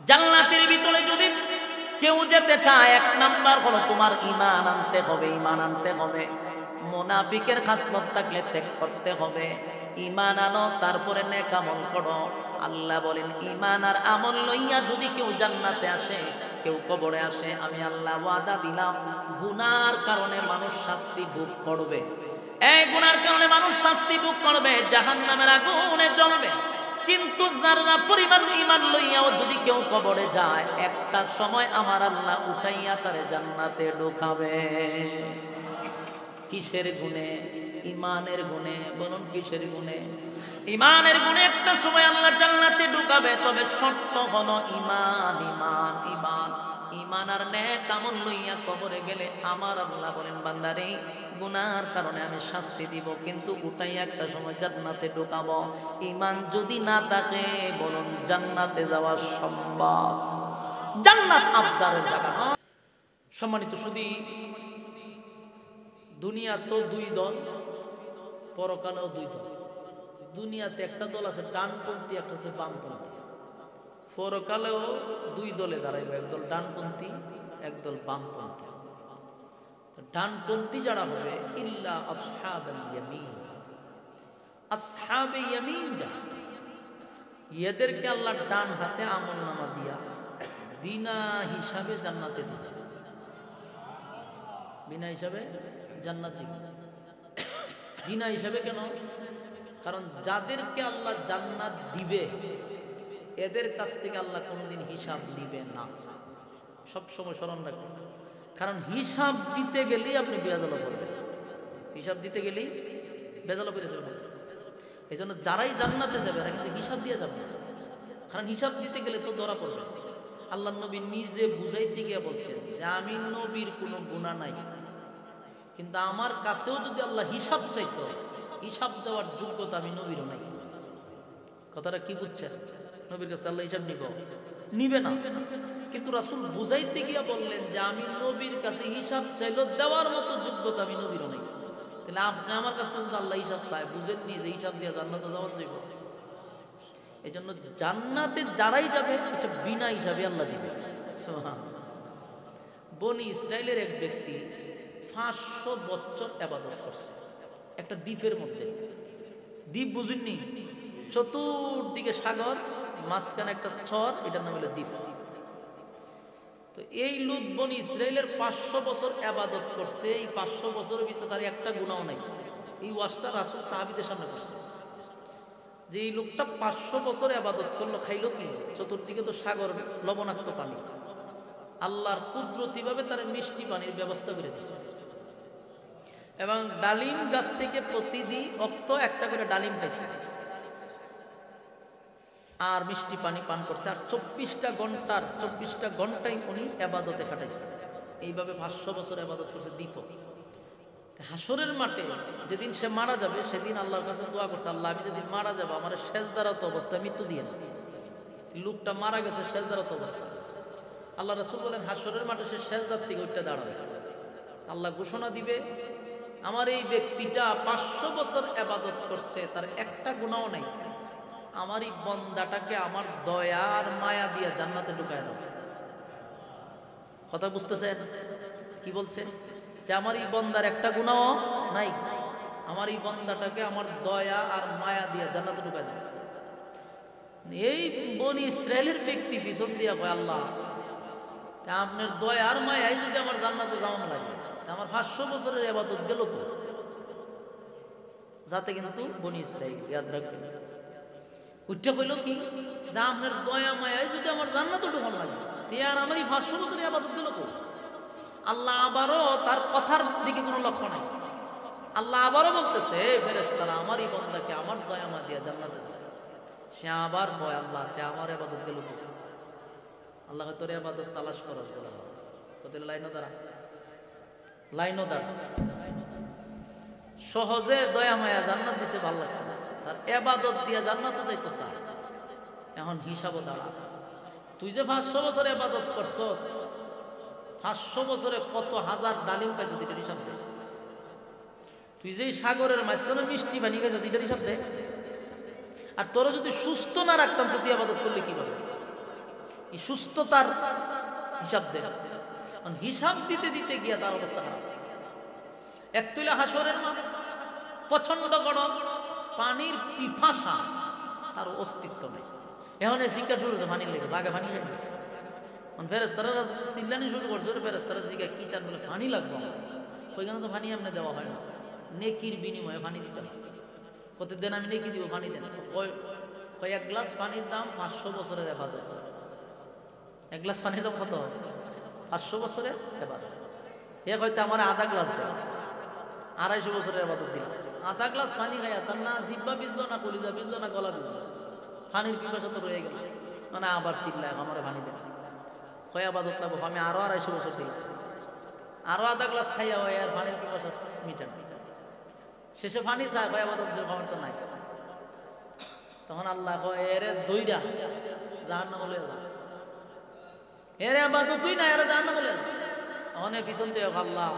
জান্নাতের ভিতরে যদি কেউ যেতে চায়, এক নাম্বার হলো তোমার ঈমান আনতে হবে, ঈমান আনতে হবে। মুনাফিকের খাসলত থাকলে ত্যাগ করতে হবে। ঈমান আনো, তারপরে নেক আমল করো। আল্লাহ বলেন ঈমান আর আমল লইয়া যদি কেউ জান্নাতে আসে, কেউ কবরে আসে, আমি আল্লাহ ওয়াদা দিলাম গুনার কারণে মানুষ শাস্তি ভোগ করবে। এই গুনার কারণে মানুষ শাস্তি ভোগ করবে, জাহান্নামের আগুনে জ্বলবে। কিন্তু যারা পরিমাণ ঈমান লইয়াও যদি কেউ কবরে যায়, একটা সময় আমার আল্লাহ উঠাইয়া তারে জান্নাতে ঢোকাবে। কিসের গুণে? ঈমানের গুণে। বলুন কিসের গুণে? ঈমানের গুণে একটা সময় আল্লাহ জান্নাতে ঢোকাবে। তবে শর্ত হলো ঈমান, ঈমান, ঈমান। ঈমান আর নেক আমল লইয়া কবরে গেলে আমার আল্লাহ বলেন বান্দারে গুনার কারণে আমি শাস্তি দিব, কিন্তু উঠাইয়া একটা সময় জান্নাতে ঢোকাবো। ঈমান যদি না থাকে, বলুন জান্নাতে যাওয়া সম্ভব? জান্নাত আবদারের জায়গা। সম্মানিত শুধু দুনিয়া তো দুই দল, পরকালেও দুই দল। দুনিয়াতে একটা দল আছে ডানপন্থী, একটা আছে বামপন্থী। পরকালেও দুই দলে দাঁড়াইবে, একদল ডানপন্থী, একদল বামপন্থী। ডানপন্থী যারা হবে, ইল্লা আসহাবুল ইয়ামিন, আসহাবে ইয়ামিন যারা, এদেরকে আল্লাহ ডান হাতে আমলনামা দিয়া বিনা হিসাবে জান্নাতে দিবে। বিনা হিসাবে জান্নাত দিবে। বিনা হিসাবে কেন? কারণ যাদেরকে আল্লাহ জান্নাত দিবে এদের কাছ থেকে আল্লাহ কোনোদিন হিসাব নিবে না। সবসময় স্মরণ রাখবেন, কারণ হিসাব দিতে গেলেই আপনি বেজালা করবেন। হিসাব দিতে গেলেই বেজালা করে যাবেন। এই জন্য যারাই জান্নাতে যাবে এরা কিন্তু হিসাব দিয়ে যাবে, কারণ হিসাব দিতে গেলে তো ধরা পড়বে। আল্লাহ নবী নিজে বুঝাইতে গিয়ে বলছেন যে আমি নবীর কোনো গুনাহ নাই, কিন্তু আমার কাছেও যদি আল্লাহ হিসাব চাইতো, হিসাব দেওয়ার যোগ্যতা আমি নবীরও নাই। কথাটা কি বুঝছেন? নবীর কাছে আল্লাহ হিসাব নিবে না। কিন্তু রাসূল বুঝাইতে গিয়া বললেন যে আমি নবীর কাছে হিসাব চাইলো দেওয়ার মতো যোগ্যতা আমি নবীরও নাই। তাহলে আপনি আমার কাছ থেকে যদি আল্লাহ হিসাব চায়, বুঝেন নি যে হিসাব দিয়ে জান্নাতে যাওয়া যাইব? এই জন্য জান্নাতে যারাই যাবে এটা বিনা হিসাবে আল্লাহ দিবে। বনি ইসরায়েলের এক ব্যক্তি 500 বছর ইবাদত করছে একটা দ্বীপের মধ্যে। দ্বীপ বুঝেননি? চতুর্দিকে সাগর, মাঝখানে একটা চর, এটার নাম হলো দ্বীপ। তো এই লোক বনি ইসরায়েলের 500 বছর ইবাদত করছে। এই 500 বছরের ভিতরে তার একটা গুনাহ নাই। এই ওয়াজটা রাসূল সাহাবীদের সামনে করছে যে এই লোকটা 500 বছর ইবাদত করলো, খাইলো কি? চতুর্দিকে তো সাগর, লবণাক্ত পানি। আল্লাহর কুদরতিভাবে তার মিষ্টি পানির ব্যবস্থা করে দিয়েছে, এবং ডালিম গাছ থেকে প্রতিদিন অক্ত একটা করে ডালিম খাইছে আর মিষ্টি পানি পান করছে। আর 24টা ঘন্টাই উনি ইবাদতে কাটাইছে। এইভাবে 500 বছর ইবাদত করছে দ্বীপ। হাসরের মাঠে যেদিন সে মারা যাবে, সেদিন আল্লাহর কাছে দোয়া করছে, আল্লাহ আমি যেদিন মারা যাবো আমার সেজদারত অবস্থায় মৃত্যু দিয়ে না। লোকটা মারা গেছে সেজদারত অবস্থা। আল্লাহ রাসূল বলেন হাসরের মাঠে সে সেজদার থেকে উঠতে দাঁড়াবে। আল্লাহ ঘোষণা দিবে আমার এই ব্যক্তিটা 500 বছর ইবাদত করছে, তার একটা গুনাহ নাই, আমার এই বান্দাটাকে আমার দয়ার মায়া দিয়ে জান্নাতে ঢুকায় দাও। কথা বুঝতেছেন কি বলছে? যে আমার এই বান্দার একটা গুনাহ নাই, আমার এই বান্দাটাকে আমার দয়া আর মায়া দিয়ে জান্নাতে ঢুকায় দাও। এই বনি ইসরায়েলের ব্যক্তি পিছন দিয়া কয় আল্লাহ আপনার দয়া আর মায়াই যদি আমার জান্নাতে যাওয়ানো লাগে, আমার 500 বছরের ইবাদত গেল কো? যাতে কিন্তু বনি ইসরাইল ইয়াদ রাখবেন, উঠতে কইল কি যে আপনার দয়া মায়াই যদি আমার জান্নাতে ঢোকানো লাগে, তে আর আমার এই 500 বছরের ইবাদত গেল কো? আল্লাহ আবারও তার কথার দিকে কোনো লক্ষ্য নাই। আল্লাহ আবারও বলতেছে ফেরেশতারা আমার এই বান্দাকে আমার দয়া মা দিয়া জান্নাতে দাও। সে আবার কয় আল্লাহ তে আমার ইবাদত গেল কো? আল্লাহ তোর ইবাদত তালাশ করস বলা কতলে লাইনও দাঁড়া সহজে দয়া মায়া জান্নাত দিছে, ভালো লাগছে না, তার ইবাদত দিয়া জান্নাতে যাইতো চা। এখন হিসাবও দাঁড়া, তুই যে 500 বছর ইবাদত করছস, 500 বছরে কত হাজার ডালিম খাইছ, এটার হিসাব দে। তুই যে সাগরের মাঝখানে মিষ্টি পানি খাইছ, এটার হিসাব দে। আর তোরা যদি সুস্থ না রাখতাম তুই ইবাদত করলে কি পাবে? এই সুস্থতার হিসাব দেন। হিসাব দিতে দিতে গিয়া তার অবস্থা খারাপ। এক তুলা হাসরের প্রচন্ড বড় পানির পিপাসা, তার অস্তিত্ব নেই। এখন শিক্ষা শুরু হচ্ছে পানির লেগে, বাঘে পানি খাই। ফেরেস্তারা চিল্লানি শুরু করছে, ফেরেস্তারা জিজ্ঞাসা কি চান, বলে পানি লাগবে। ওইখানে তো পানি এমনি দেওয়া হয় না, নেকির বিনিময়ে পানি দিতে হয়। প্রতিদিন আমি নেকি দিব, পানি দেন। এক গ্লাস পানির দাম 500 বছরের ইবাদত। এক গ্লাস পানির দাম কত? 500 বছরের ইবাদত। এ হয়তো আমার আধা গ্লাস দেয়, 250 বছরের ইবাদত দিলাম। আধা গ্লাস পানি খাইয়া তার না জিব্বা ভিজলো, না কলিজা ভিজলো, না গলা ভিজলো, পানির পিপাসা তো রয়ে গেল। মানে আবার চিল্লায় আমার পানি দেন, হয় আবাদত লাগবো। আমি আরো 250 বছর দিলাম, আরো আধা গ্লাস খাইয়া হয় আর পানির পিপাসা মিটান। শেষে পানি চায়, হয় আবাদত খাবার তো নাই। তখন আল্লাহ কয় এরে দইরা জাহান্নামে লইয়া যা, এরে আবাদত তুই না, এরা জাহান্নামে লইয়া যা। তখন পিছন থেকে আল্লাহ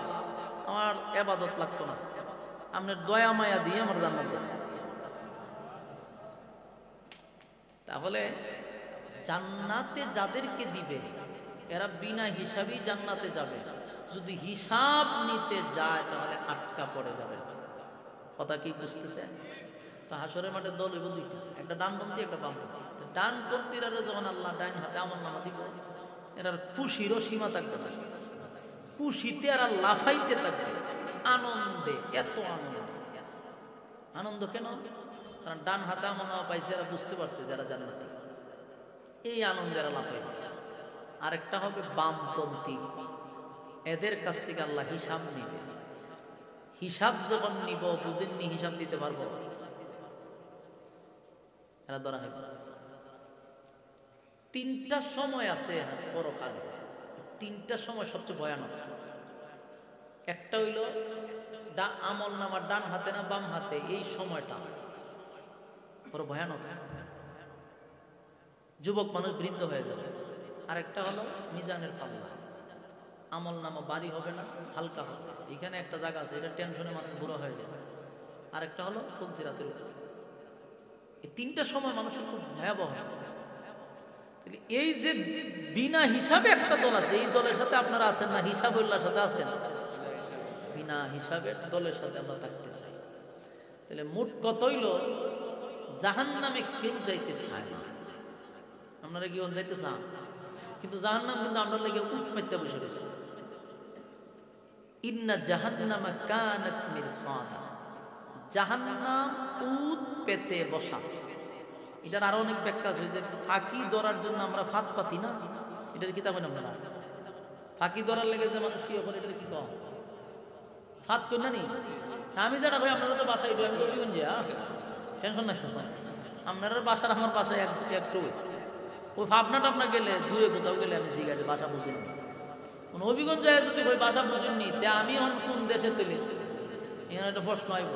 আমার আবাদত লাগতো না, আপনার দয়া মায়া দিয়ে আমার জান্নাত দেন। তাহলে জান্নাতে যাদেরকে দিবে এরা বিনা হিসাবেই জান্নাতে যাবে। যদি হিসাব নিতে যায় তাহলে আটকা পড়ে যাবে। কথা কি বুঝতেছেন? তো হাসরের মাঠে দল হইব দুইটা, একটা ডানপন্থী, একটা বামপন্থী। ডানপন্থীরা যখন আল্লাহ ডাইন হাতে আমলনামা দিব, এরার খুশিরও সীমা থাকবে না। খুশিতে এরা লাফাইতে থাকবে আনন্দে। এত আনন্দ, আনন্দ কেন? কারণ ডান হাতে আমলনামা পাইছে, এরা বুঝতে পারছে যারা জান্নাতি, এই আনন্দে এরা লাফাইবে। আরেকটা হবে বামপন্থী, এদের কাছ থেকে আল্লাহ হিসাব নিবে। হিসাব যখন নিব, বুঝেননি হিসাব দিতে পারবো, এরা ধরা হবে। 3টা সময় আছে পরকালে, 3টা সময় সবচেয়ে ভয়ানক। একটা হইল আমল নামার ডান হাতে না বাম হাতে, এই সময়টা বড় ভয়ানক। যুবক মানুষ বৃদ্ধ হয়ে যাবে। আরেকটা হলো মিজানের পাল্লা, আমল নামা বাড়ি হবে না, হালকা হবে। এখানে একটা জায়গা আছে, এটা টেনশনে মানুষ বুড়ো হয়ে যাবে। আরেকটা হলো ফুলসিরাতের উপরে। এই 3টা সময় মানুষের খুব ভয়াবহ। এই যে বিনা হিসাবে একটা দল আছে, এই দলের সাথে আপনারা আছেন না? হিসাব উল্লার সাথে আছেন? বিনা হিসাবের দলের সাথে আমরা থাকতে চাই। তাহলে মোট কত হইল, জাহান্নামে কেউ যাইতে চায় না। আপনারা কি যাইতে চান? কিন্তু জাহান্নাম কিন্তু আমরা লেগে উঠ পাইতে বসে রয়েছে। ইন্না জাহান্নামা কানাত মিরসাদা, জাহান্নাম উঠ পেতে বসা। এটার আরো অনেক ব্যাখ্যা আছে। যে ফাঁকি ধরার জন্য আমরা ফাঁদ পাতি না, এটার কিতাব হয় না। ফাঁকি ধরার লেগে যে মানুষ কি করে, এটার কি কম ফাঁদ করি না নি? আমি যারা ভাই আপনারা তো বাসায়, আমি তো অভিগঞ্জে, টেনশন নাই তো। আপনার বাসার আমার বাসায় একটু ওই ভাবনা টাপনা গেলে, দূরে কোথাও গেলে আমি জিজ্ঞাসা বাসা বুঝিনি। অভিগঞ্জ যায় যদি ওই বাসা বুঝিনি, তে আমি এখন কোন দেশে তৈরি, এখানে একটা প্রশ্ন আইব।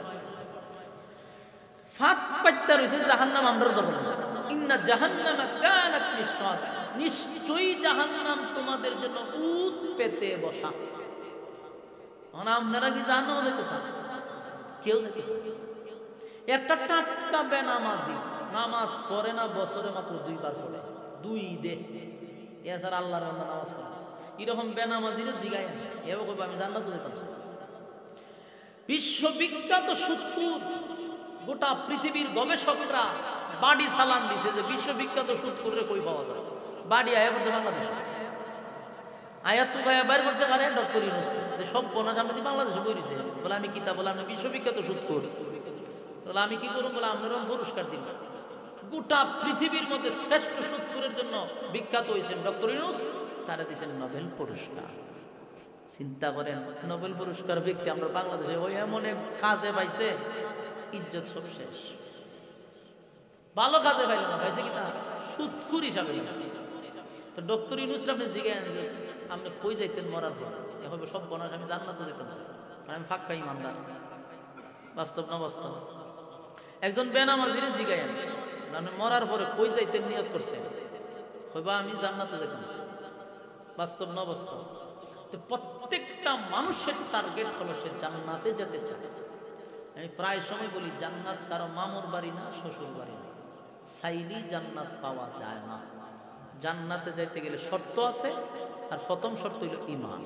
ফাঁদ পাইতা রয়েছে জাহান্নাম আমরা ধরব না। ইন্না জাহান্নামা কানাত মিরসাদা, নিশ্চয়ই জাহান্নাম তোমাদের জন্য উত পেতে বসা। মানে আপনারা কি জাহান্নামে যাইতে চান? কেউ যাইতে চান? একটা টাটকা বেনামাজি নামাজ পড়ে না, বছরে মাত্র 2 বার পড়ে, 2 ঈদে। এছাড়া আল্লাহর বান্দা নামাজ পড়ে, এরকম বেনামাজিরে জিগায় এবার কইব আমি জান্নাতে যেতাম। বিশ্ববিখ্যাত সুদখোর, গোটা পৃথিবীর গবেষকরা বাড়ি চালান দিছে যে বিশ্ববিখ্যাত সুদখোররে কই পাওয়া যায়। বাড়ি আয়া পড়ছে বাংলাদেশে, আয়াত তো গায়ে বাইর করছে কারে? ডক্টর ইউনূস। যে সব বনাস আমরা বাংলাদেশে বইছে, বলে আমি কিতাব, বলে আমি বিশ্ববিখ্যাত সুদখোর। তাহলে আমি কি করব? বলে আপনারও পুরস্কার দিন। গোটা পৃথিবীর মধ্যে শ্রেষ্ঠ সুদখোরের জন্য বিখ্যাত হয়েছেন ডক্টর ইউনূস, তারা দিয়েছেন নোবেল পুরস্কার। চিন্তা করেন, নোবেল পুরস্কার ব্যক্তি আমরা বাংলাদেশে ওই এমন এক কাজে পাইছে, ইজ্জত সব শেষ। ভালো কাজে পাইল না, পাইছে কি তা সুদখোর হিসাবে। তো ডক্টর ইউনূস আপনি জিজ্ঞাসা যে আপনি কই যাইতেন মরার পর? এখন সব বনাস আমি জান্নাতে যেতাম স্যার, আমি ফাঁক্কা ইমানদার। বাস্তব না বাস্তব? একজন বেনামাজিরে জিগায় আপনি মরার পরে কই যাইতেন নিয়ত করছেন? কইবা আমি জান্নাতে যেতাম স্যার। বাস্তব না বাস্তব? তো প্রত্যেকটা মানুষের টার্গেট হলো সে জান্নাতে যেতে চায়। আমি প্রায় সময় বলি, জান্নাত কারো মামুর বাড়ি না, শ্বশুর বাড়ি না। চাইলেই জান্নাত পাওয়া যায় না। জান্নাতে যাইতে গেলে শর্ত আছে, আর প্রথম শর্ত হইল ঈমান।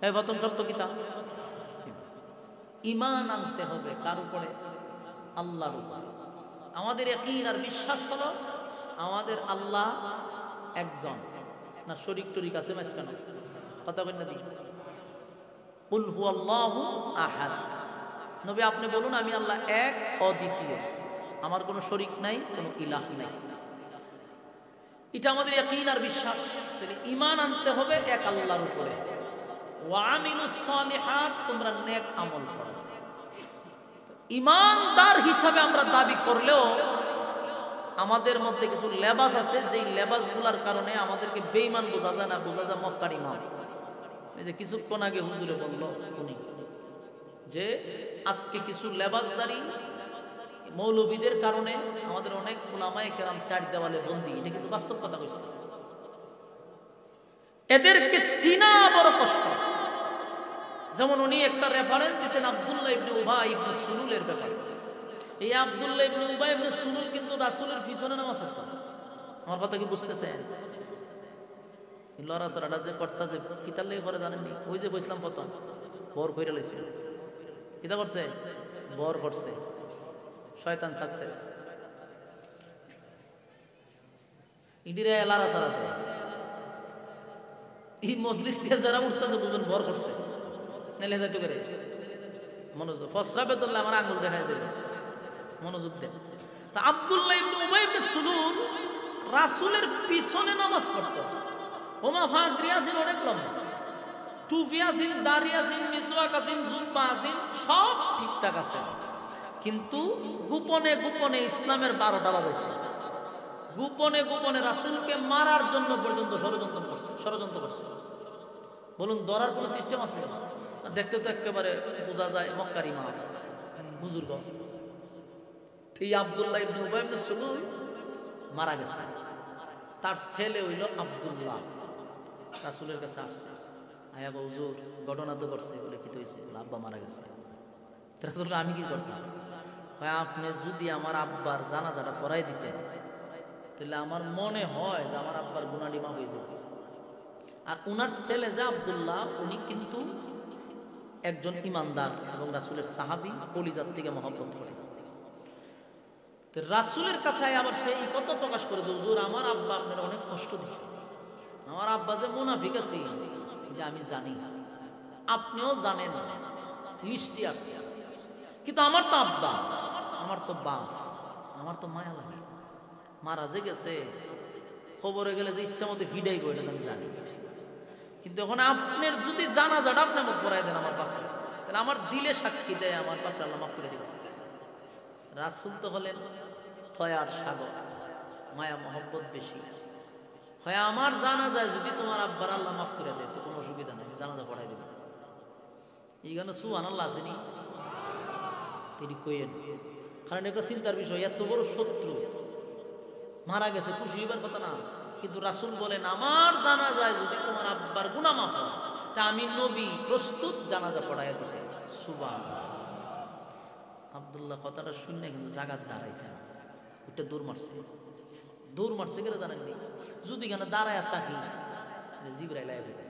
এই প্রথম শর্ত কি? তা ঈমান আনতে হবে কার উপরে? আল্লাহর উপরে। আমাদের ইয়াকিন আর বিশ্বাস হলো আমাদের আল্লাহ একজন, না শরীক টরিক আছে মাঝখানে? কথা কই না দি? কুল হুয়াল্লাহু আহাদ। নবী আপনি বলুন আমি আল্লাহ এক, অদ্বিতীয়, আমার কোনো শরীক নাই, কোনো ইলাহ নাই। এটা আমাদের ইয়াকিন আর বিশ্বাস। তাহলে ঈমান আনতে হবে এক আল্লাহর উপরে। ওয়া আমিলুস সালিহাত, তোমরা নেক আমল করো। ঈমানদার হিসাবে আমরা দাবি করলেও আমাদের মধ্যে কিছু লেবাস আছে, যেই লেবাসগুলোর কারণে আমাদেরকে বেঈমান বোঝা যায় না, বোঝা যায় মক্কার ইমাম। এই যে কিছুক্ষণ আগে হুজুরে বলল উনি যে আজকে কিছু লেবাসদারি মৌলবীদের কারণে আমাদের অনেক উলামায়ে কেরাম চার দেওয়ালে বন্দী। এটা কিন্তু বাস্তব কথা কইছে। এদেরকে চিনা বড় কষ্ট। যেমন উনি একটা রেফারেন্স দিয়েছেন আব্দুল্লাহ ইবনে উবাই ইবনে সুলুলের ব্যাপারে। এই আব্দুল্লাহ ইবনে উবাই ইবনে সুলুল কিন্তু রাসূলের পিছনে নামাজ পড়তো। আমার কথা কি বুঝতেছেন? লড়াচড়াটা যে করতেছে কিতার লেগে করে জানেননি? ওই যে বলছিলাম প্রথম বর কইরা লইছিল। কিতা করছে? বর করছে। শয়তান সাকসেস। ইন্ডিরা লড়াচড়া দেয়। এই মজলিস দিয়ে যারা উঠতেছে বুঝুন বর করছে। নেলে যাইতে করে মনোযোগ ফসরাবে ধরলে আমার আঙুল দেখা যায়। মনোযোগ দেন। তা আব্দুল্লাহ ইবনে উবাই ইবনে সুলুল রাসূলের পিছনে নামাজ পড়তো। ওমা ফাগরি আছেন অনেক লম্বা, টুপি আছেন, দাড়ি আছেন, মিসওয়াক আছেন, জুব্বা আছেন, সব ঠিকঠাক আছে। কিন্তু গোপনে গোপনে ইসলামের 12টা বাজাইছে। গোপনে গোপনে রাসূলকে মারার জন্য পর্যন্ত ষড়যন্ত্র করছে। বলুন ধরার কোনো সিস্টেম আছে? দেখতে তো একেবারে বোঝা যায় মক্কার ইমাম বুজুর্গ। এই আব্দুল্লাহ ইবনে উবাই ইবনে সুলুল মারা গেছে। তার ছেলে হইল আব্দুল্লাহ রাসূলের কাছে আসছে। আয়া হুজুর ঘটনা তো করছে। বলে কি হইছে? আব্বা মারা গেছে। রাসূলকে আমি কি করতাম? আপনি যদি আমার আব্বার জানাজাটা পড়াই দিতেন তাহলে আমার মনে হয় যে আমার আব্বার গুনাহটি মাফ হয়ে যাবে। আর উনার ছেলে যে আব্দুল্লাহ উনি কিন্তু একজন ইমানদার এবং রাসূলের সাহাবী, কলিজার থেকে মহব্বত করে। তো রাসূলের কাছে আবার সে এই কথা প্রকাশ করে যে হুজুর আমার আব্বা আপনার অনেক কষ্ট দিছে। আমার আব্বা যে মুনাফিক আছে এটা আমি জানি, আপনিও জানেন, লিস্টে আছে। কিন্তু আমার তো আব্বা, আমার তো বাপ, আমার তো মায়া লাগে। মারা যে গেছে খবরে গেলে যে ইচ্ছা মতো ভিডাই করে আমি জানি। কিন্তু এখন আপনার যদি জানাজাটা আপনি আমাকে পড়াই দেন আমার বাপকে, তাহলে আমার দিলে সাক্ষী দেয় আমার বাপকে আল্লাহ মাফ করে দেবেন। রাসূল তো হলেন দয়ার সাগর, মায়া মহব্বত বেশি। হয় আমার জানা যায় যদি তোমার আব্বার আল্লাহ মাফ করে দেয় তো কোনো অসুবিধা নেই, জানাজা পড়াই দেবে। এই গানে সুবহানাল্লাহ আসেনি? তিনি কইেন, কারণ একটা চিন্তার বিষয়, এত বড় শত্রু মারা গেছে, খুশি হইবার কথা না। কিন্তু রাসূল বলেন আমার জানা যায় যদি তোমার আব্বার গুনাহ মাফ হয় তা আমি নবী প্রস্তুত জানাজা পড়াইয়া দিতে। সুবহানাল্লাহ। আব্দুল্লাহ কথাটা শুনে কিন্তু জাগাত দাঁড়াইছে, ওটা দৌড় মারছে কেন জানেননি? যদি কেন দাঁড়ায় তাকি জিবরাইল আয়া ফেলে,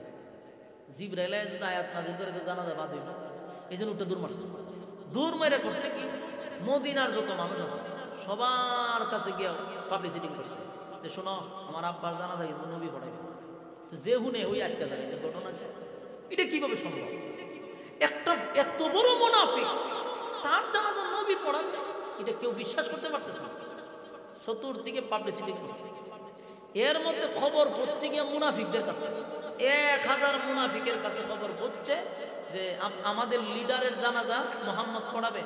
জিবরাইল আয়া যদি আয়াত নাযিল করে তো জানাজা বাদ হইব। এই জন্য ওটা দৌড় মেরে করছে কি মদিনার যত মানুষ আছে সবার কাছে গিয়ে পাবলিসিটি করছে যে শোনো আমার আব্বার জানাজা কিন্তু নবী পড়াইবে। তো যে হুনে ওই আটকা যায় এটা ঘটনা। এটা কিভাবে সম্ভব? একটা এত বড় মুনাফিক তার জানাজা নবী পড়াবে, এটা কেউ বিশ্বাস করতে পারতেছে না। চতুর্দিকে পাবলিসিটি করছে। এর মধ্যে খবর পড়ছে গিয়ে মুনাফিকদের কাছে, 1000 মুনাফিকের কাছে খবর পড়ছে যে আমাদের লিডারের জানাজা মুহাম্মদ পড়াবে।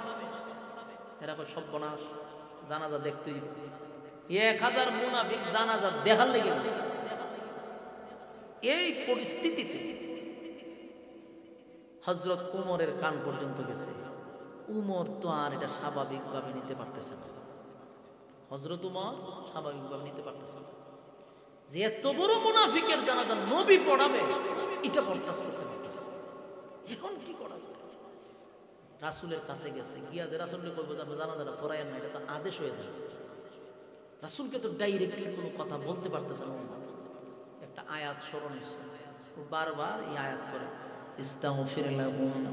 এরা সর্বনাশ, জানাজা দেখতেই 1000 মুনাফিক জানাজা দেখার লেগে গেছে। এই পরিস্থিতিতে হযরত উমরের কান পর্যন্ত গেছে। উমর তো আর এটা স্বাভাবিকভাবে নিতে পারতেছে না। হযরত উমর স্বাভাবিকভাবে নিতে পারতেছে না যে এত বড় মুনাফিকের জানাজা নবী পড়াবে, এটা বরদাস্ত করতে পারতেছে। এখন কি করা যায়? রাসূলের কাছে গেছে, গিয়া যে রাসূলকে বলবো যে জানাজাটা পড়ায়েন না, এটা তো আদেশ হয়ে যাবে। রাসূলকে তো ডাইরেক্টলি কোনো কথা বলতে পারতেছে না। একটা আয়াত স্মরণ হয়েছে, বারবার এই আয়াত পড়ে, ইস্তাগফির লাহুম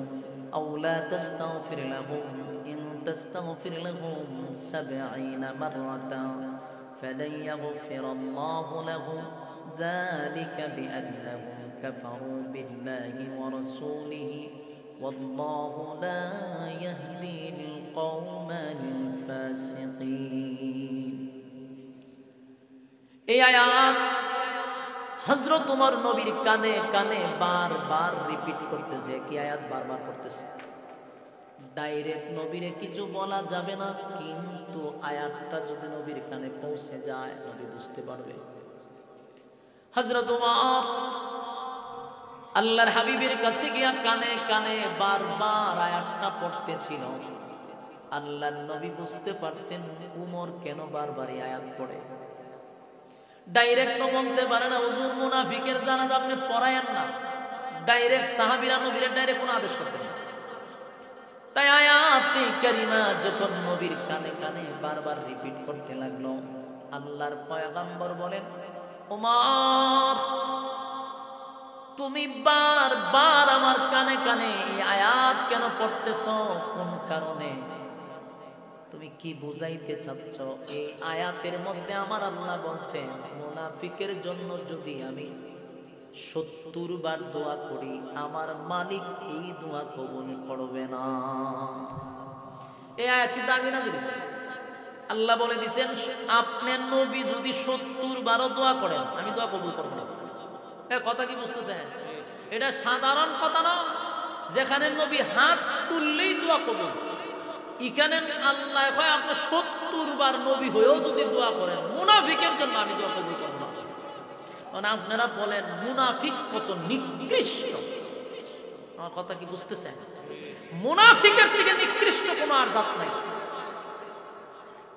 আও লা তাস্তাগফির লাহুম ইন তাস্তাগফির লাহুম ৭০ মাররাতান ফালান ইয়াগফিরাল্লাহু লাহুম যালিকা বিআন্নাহুম কাফারু বিল্লাহি ওয়া রাসূলিহি ওয়াল্লাহু লা ইয়াহদিল কওমাল ফাসিকিন। এই আয়াত হযরত ওমর নবীর কানে কানে বারবার রিপিট করতেছে। কি আয়াত বারবার করতেছে? ডাইরেক্ট নবীরে কিছু বলা যাবে না, কিন্তু আয়াতটা যদি নবীর কানে পৌঁছে যায় নবী বুঝতে পারবে। হযরত ওমর আল্লাহর হাবিবের কাছে গিয়া কানে কানে বারবার আয়াতটা পড়তেছিল। আল্লাহর নবী বুঝতে পারছেন ওমর কেন বারবার এই আয়াত পড়ে। ডাইরেক্ট তো বলতে পারে না হুজুর মুনাফিকের জানাজা আপনি পড়ায়েন না, ডাইরেক্ট সাহাবীরা নবীর ডাইরেক্ট কোনো আদেশ করতেন না। তাই আয়াতে কারিমা যখন নবীর কানে কানে বারবার রিপিট করতে লাগলো, আল্লাহর পয়গম্বর বলেন, ওমর তুমি বারবার আমার কানে কানে এই আয়াত কেন পড়তেছো? কোন কারণে? তুমি কি বুঝাইতে চাচ্ছ? এই আয়াতের মধ্যে আমার আল্লাহ বলছেন মুনাফিকের জন্য যদি আমি ৭০ বার দোয়া করি আমার মালিক এই দোয়া কবুল করবে না। এই আয়াত কিন্তু আগে না দিয়েছে, আল্লাহ বলে দিয়েছেন আপনার নবী যদি ৭০ বারও দোয়া করেন আমি দোয়া কবুল করব না। কথা কি বুঝতেছেন? এটা সাধারণ কথা না, যেখানে নবী হাত তুললেই দোয়া কবুল। এখানে আল্লাহ কয় আপনি ৭০ বার নবী হয়েও যদি দোয়া করেন মুনাফিকের জন্য আমি দোয়া কবুল করব না। মানে আপনারা বলেন মুনাফিক কত নিকৃষ্ট। আমার কথা কি বুঝতেছেন? মুনাফিকের থেকে নিকৃষ্ট কোনো আর জাত নাই।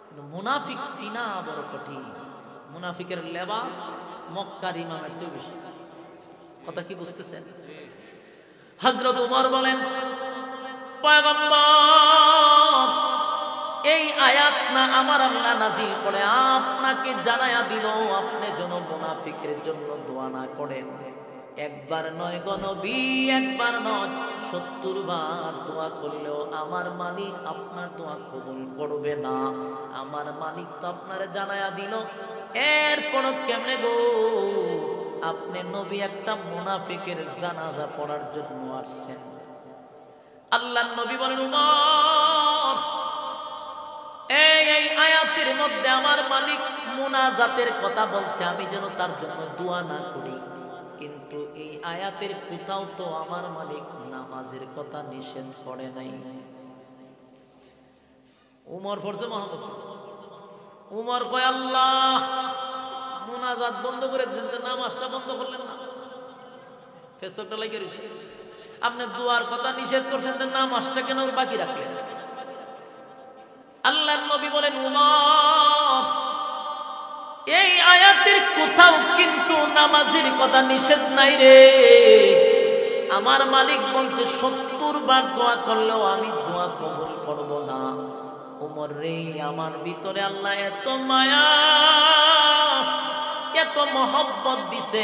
কিন্তু মুনাফিক চিনা বড় কঠিন। মুনাফিকের লেবাস মক্কার ইমামের চেয়ে বেশি। কথা কি বুঝতেছেন? হযরত ওমর বলেন, পয়গম্বর এই আয়াত না আমার আল্লাহ নাজিল করে আপনাকে জানায়া দিল আপনি যেন মুনাফিকের জন্য দোয়া না করেন। একবার নয় গো নবী, একবার নয় ৭০ বার দোয়া করলেও আমার মালিক আপনার দোয়া কবুল করবে না। আমার মালিক তো আপনারে জানায়া দিল। এরপর কেমনে গো আপনি নবী একটা মুনাফিকের জানাজা পড়ার জন্য আসছেন? আল্লাহর নবী বলেন, উমর এই আয়াতের মধ্যে আমার মালিক মুনাজাতের কথা বলছে, আমি যেন তার জন্য দোয়া না করি। কিন্তু এই আয়াতের কোথাও তো আমার মালিক নামাজের কথা নিষেধ করে নাই। উমর পড়ছে মুহাম্মদ। উমর কয় আল্লাহ মুনাজাত বন্ধ করে দিয়েছেন, তো নামাজটা বন্ধ করলেন না? ফেরেশতাটা লাগিয়ে রয়েছে। আপনি দুয়ার কথা নিষেধ করছেন, তো নামাজটা কেন বাকি রাখলেন? আল্লাহর নবী বলেন, উমর এই আয়াতের কোথাও কিন্তু নামাজের কথা নিষেধ নাই রে। আমার মালিক বলছে ৭০ বার দোয়া করলেও আমি দোয়া কবুল করব না। উমর রে আমার ভিতরে আল্লাহ এত মায়া এত মহব্বত দিছে,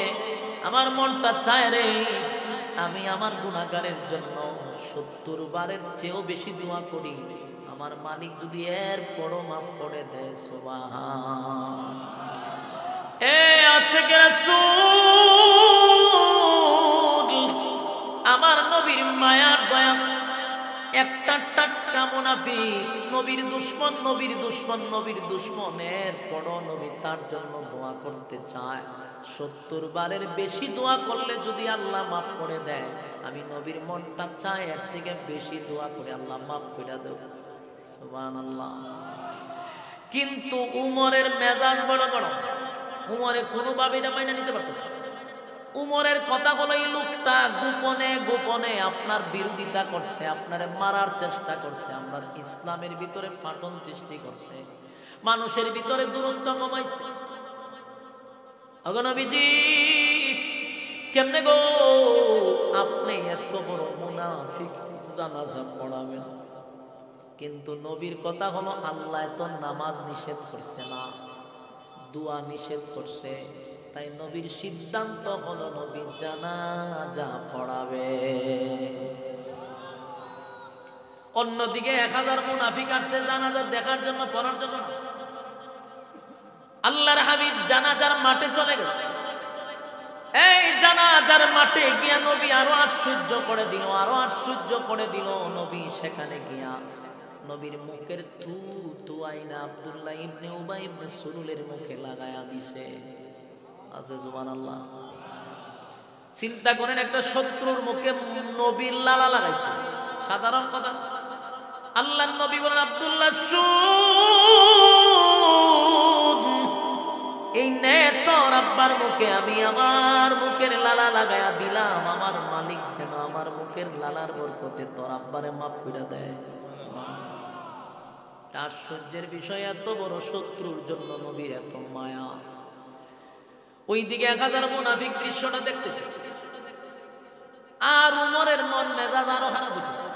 আমার মনটা চায় রে আমি আমার গুনাহগারের জন্য ৭০ বারের চেয়েও বেশি দোয়া করি, আমার মালিক যদি এর পরও মাফ করে দেয়। সুবহান। এ আশিক রাসূল আমার নবীর মায়ার দয়া। একটা টাটকা মুনাফিক নবীর দুশমন, নবীর দুশমন, নবীর দুশমনের পরও নবী তার জন্য দোয়া করতে চায়। ৭০ বারের বেশি দোয়া করলে যদি আল্লাহ মাফ করে দেয়, আমি নবীর মনটা চায় এর থেকে বেশি দোয়া করে আল্লাহ মাফ করে দেব। সুবহানাল্লাহ। কিন্তু উমরের মেজাজ বড় বড়। উমরে কোনোভাবে এটা মাইনা নিতে পারতেছে। উমরের কথা হলো এই লোকটা গোপনে গোপনে আপনার বিরোধিতা করছে, আপনারে মারার চেষ্টা করছে, আপনার ইসলামের ভিতরে ফাটল সৃষ্টি করছে, মানুষের ভিতরে দূরত্ব কমাইছে। নবীজি কেমনে গো আপনি এত বড় মুনাফিক জানাজা পড়াবেন? কিন্তু নবীর কথা হলো আল্লাহ তো নামাজ নিষেধ করছে না। দোয়া নিষেধ করছে, তাই নবীর সিদ্ধান্ত হলো নবী জানাজা পড়াবে। অন্যদিকে 1000 মুনাফিক আসছে জানাজা দেখার জন্য, পড়ার জন্য না। আল্লাহর হাবিব জানাজার মাঠে চলে গেছে। এই জানাজার মাঠে গিয়া নবী আরো আশ্চর্য করে দিল, আরো আশ্চর্য করে দিল। নবী সেখানে গিয়া নবীর মুখের থু আইনা আব্দুল্লাহ ইবনে উবাই ইবনে সুলুলের মুখে লাগায়া দিছে। আছে সুবহানাল্লাহ। চিন্তা করেন, একটা শত্রুর মুখে নবীর লালা লাগাইছে, সাধারণ কথা। আল্লাহর নবী বলেন, আব্দুল্লাহ শুন, এই নে তোর আব্বার মুখে আমি আমার মুখের লালা লাগায়া দিলাম, আমার মালিক যেন আমার মুখের লালার বরকতে তোর আব্বারে মাফ করে দেয়। আশ্চর্যের বিষয়, এত বড় শত্রুর জন্য নবীর এত মায়া। ওইদিকে 1000 মুনাফিক দৃশ্যটা দেখতেছে, আর উমরের মন মেজাজ আরো খারাপ হইতেছে।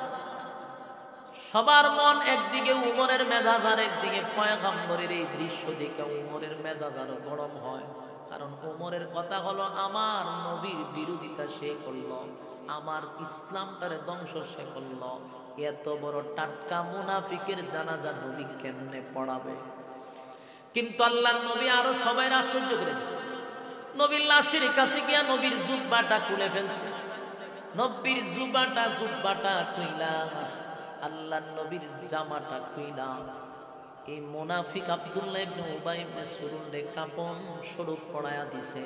সবার মন একদিকে উমরের মেজাজ, আর একদিকে পয়গম্বরের এই দৃশ্য দেখে উমরের মেজাজ আরো গরম হয়। কারণ উমরের কথা হলো, আমার নবীর বিরোধিতা সে করলো, আমার ইসলামটারে ধ্বংস সে করলো, এত বড় টাটকা মুনাফিকের জানাজা নবী কেমনে পড়াবে? কিন্তু আল্লাহর নবী আরো সবাই আশ্চর্য করে দিয়েছে। নবীর লাশের কাছে গিয়া নবীর জুব্বাটা খুলে ফেলছে। নবীর জুব্বাটা খুইলা, আল্লাহর নবীর জামাটা খুইলা এই মুনাফিক আব্দুল্লাহ ইবনে উবাই ইবনে সুলুলে কাপন স্বরূপ পড়ায়া দিছে।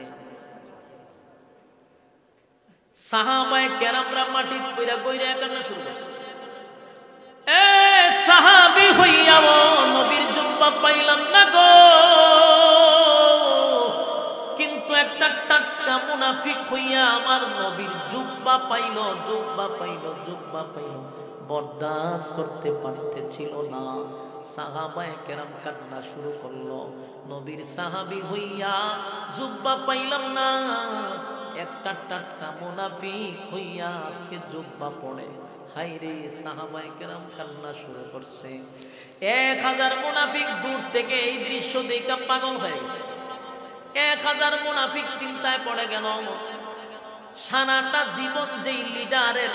সাহাবায়ে কেরামরা মাটির পইরা বইরা কান্না শুরু করছে। এ সাহাবী হইয়াও নবীর জুব্বা পাইলাম না গো, কিন্তু একটা টাটকা মুনাফিক হইয়া আমার নবীর জুব্বা পাইল, বরদাস্ত করতে পারতেছিল না। সাহাবায়ে কেরাম কান্না শুরু করলো। নবীর সাহাবী হইয়া জুব্বা পাইলাম না, একটা টাটকা মুনাফিক হইয়া আজকে জুব্বা পড়ে। হায় রে, সাহাবায়ে কেরাম কান্না শুরু করছে। 1000 মুনাফিক দূর থেকে এই দৃশ্য দেখে পাগল হয়ে গেছে। 1000 মুনাফিক চিন্তায় পড়ে গেল, সারাটা জীবন যেই লিডারের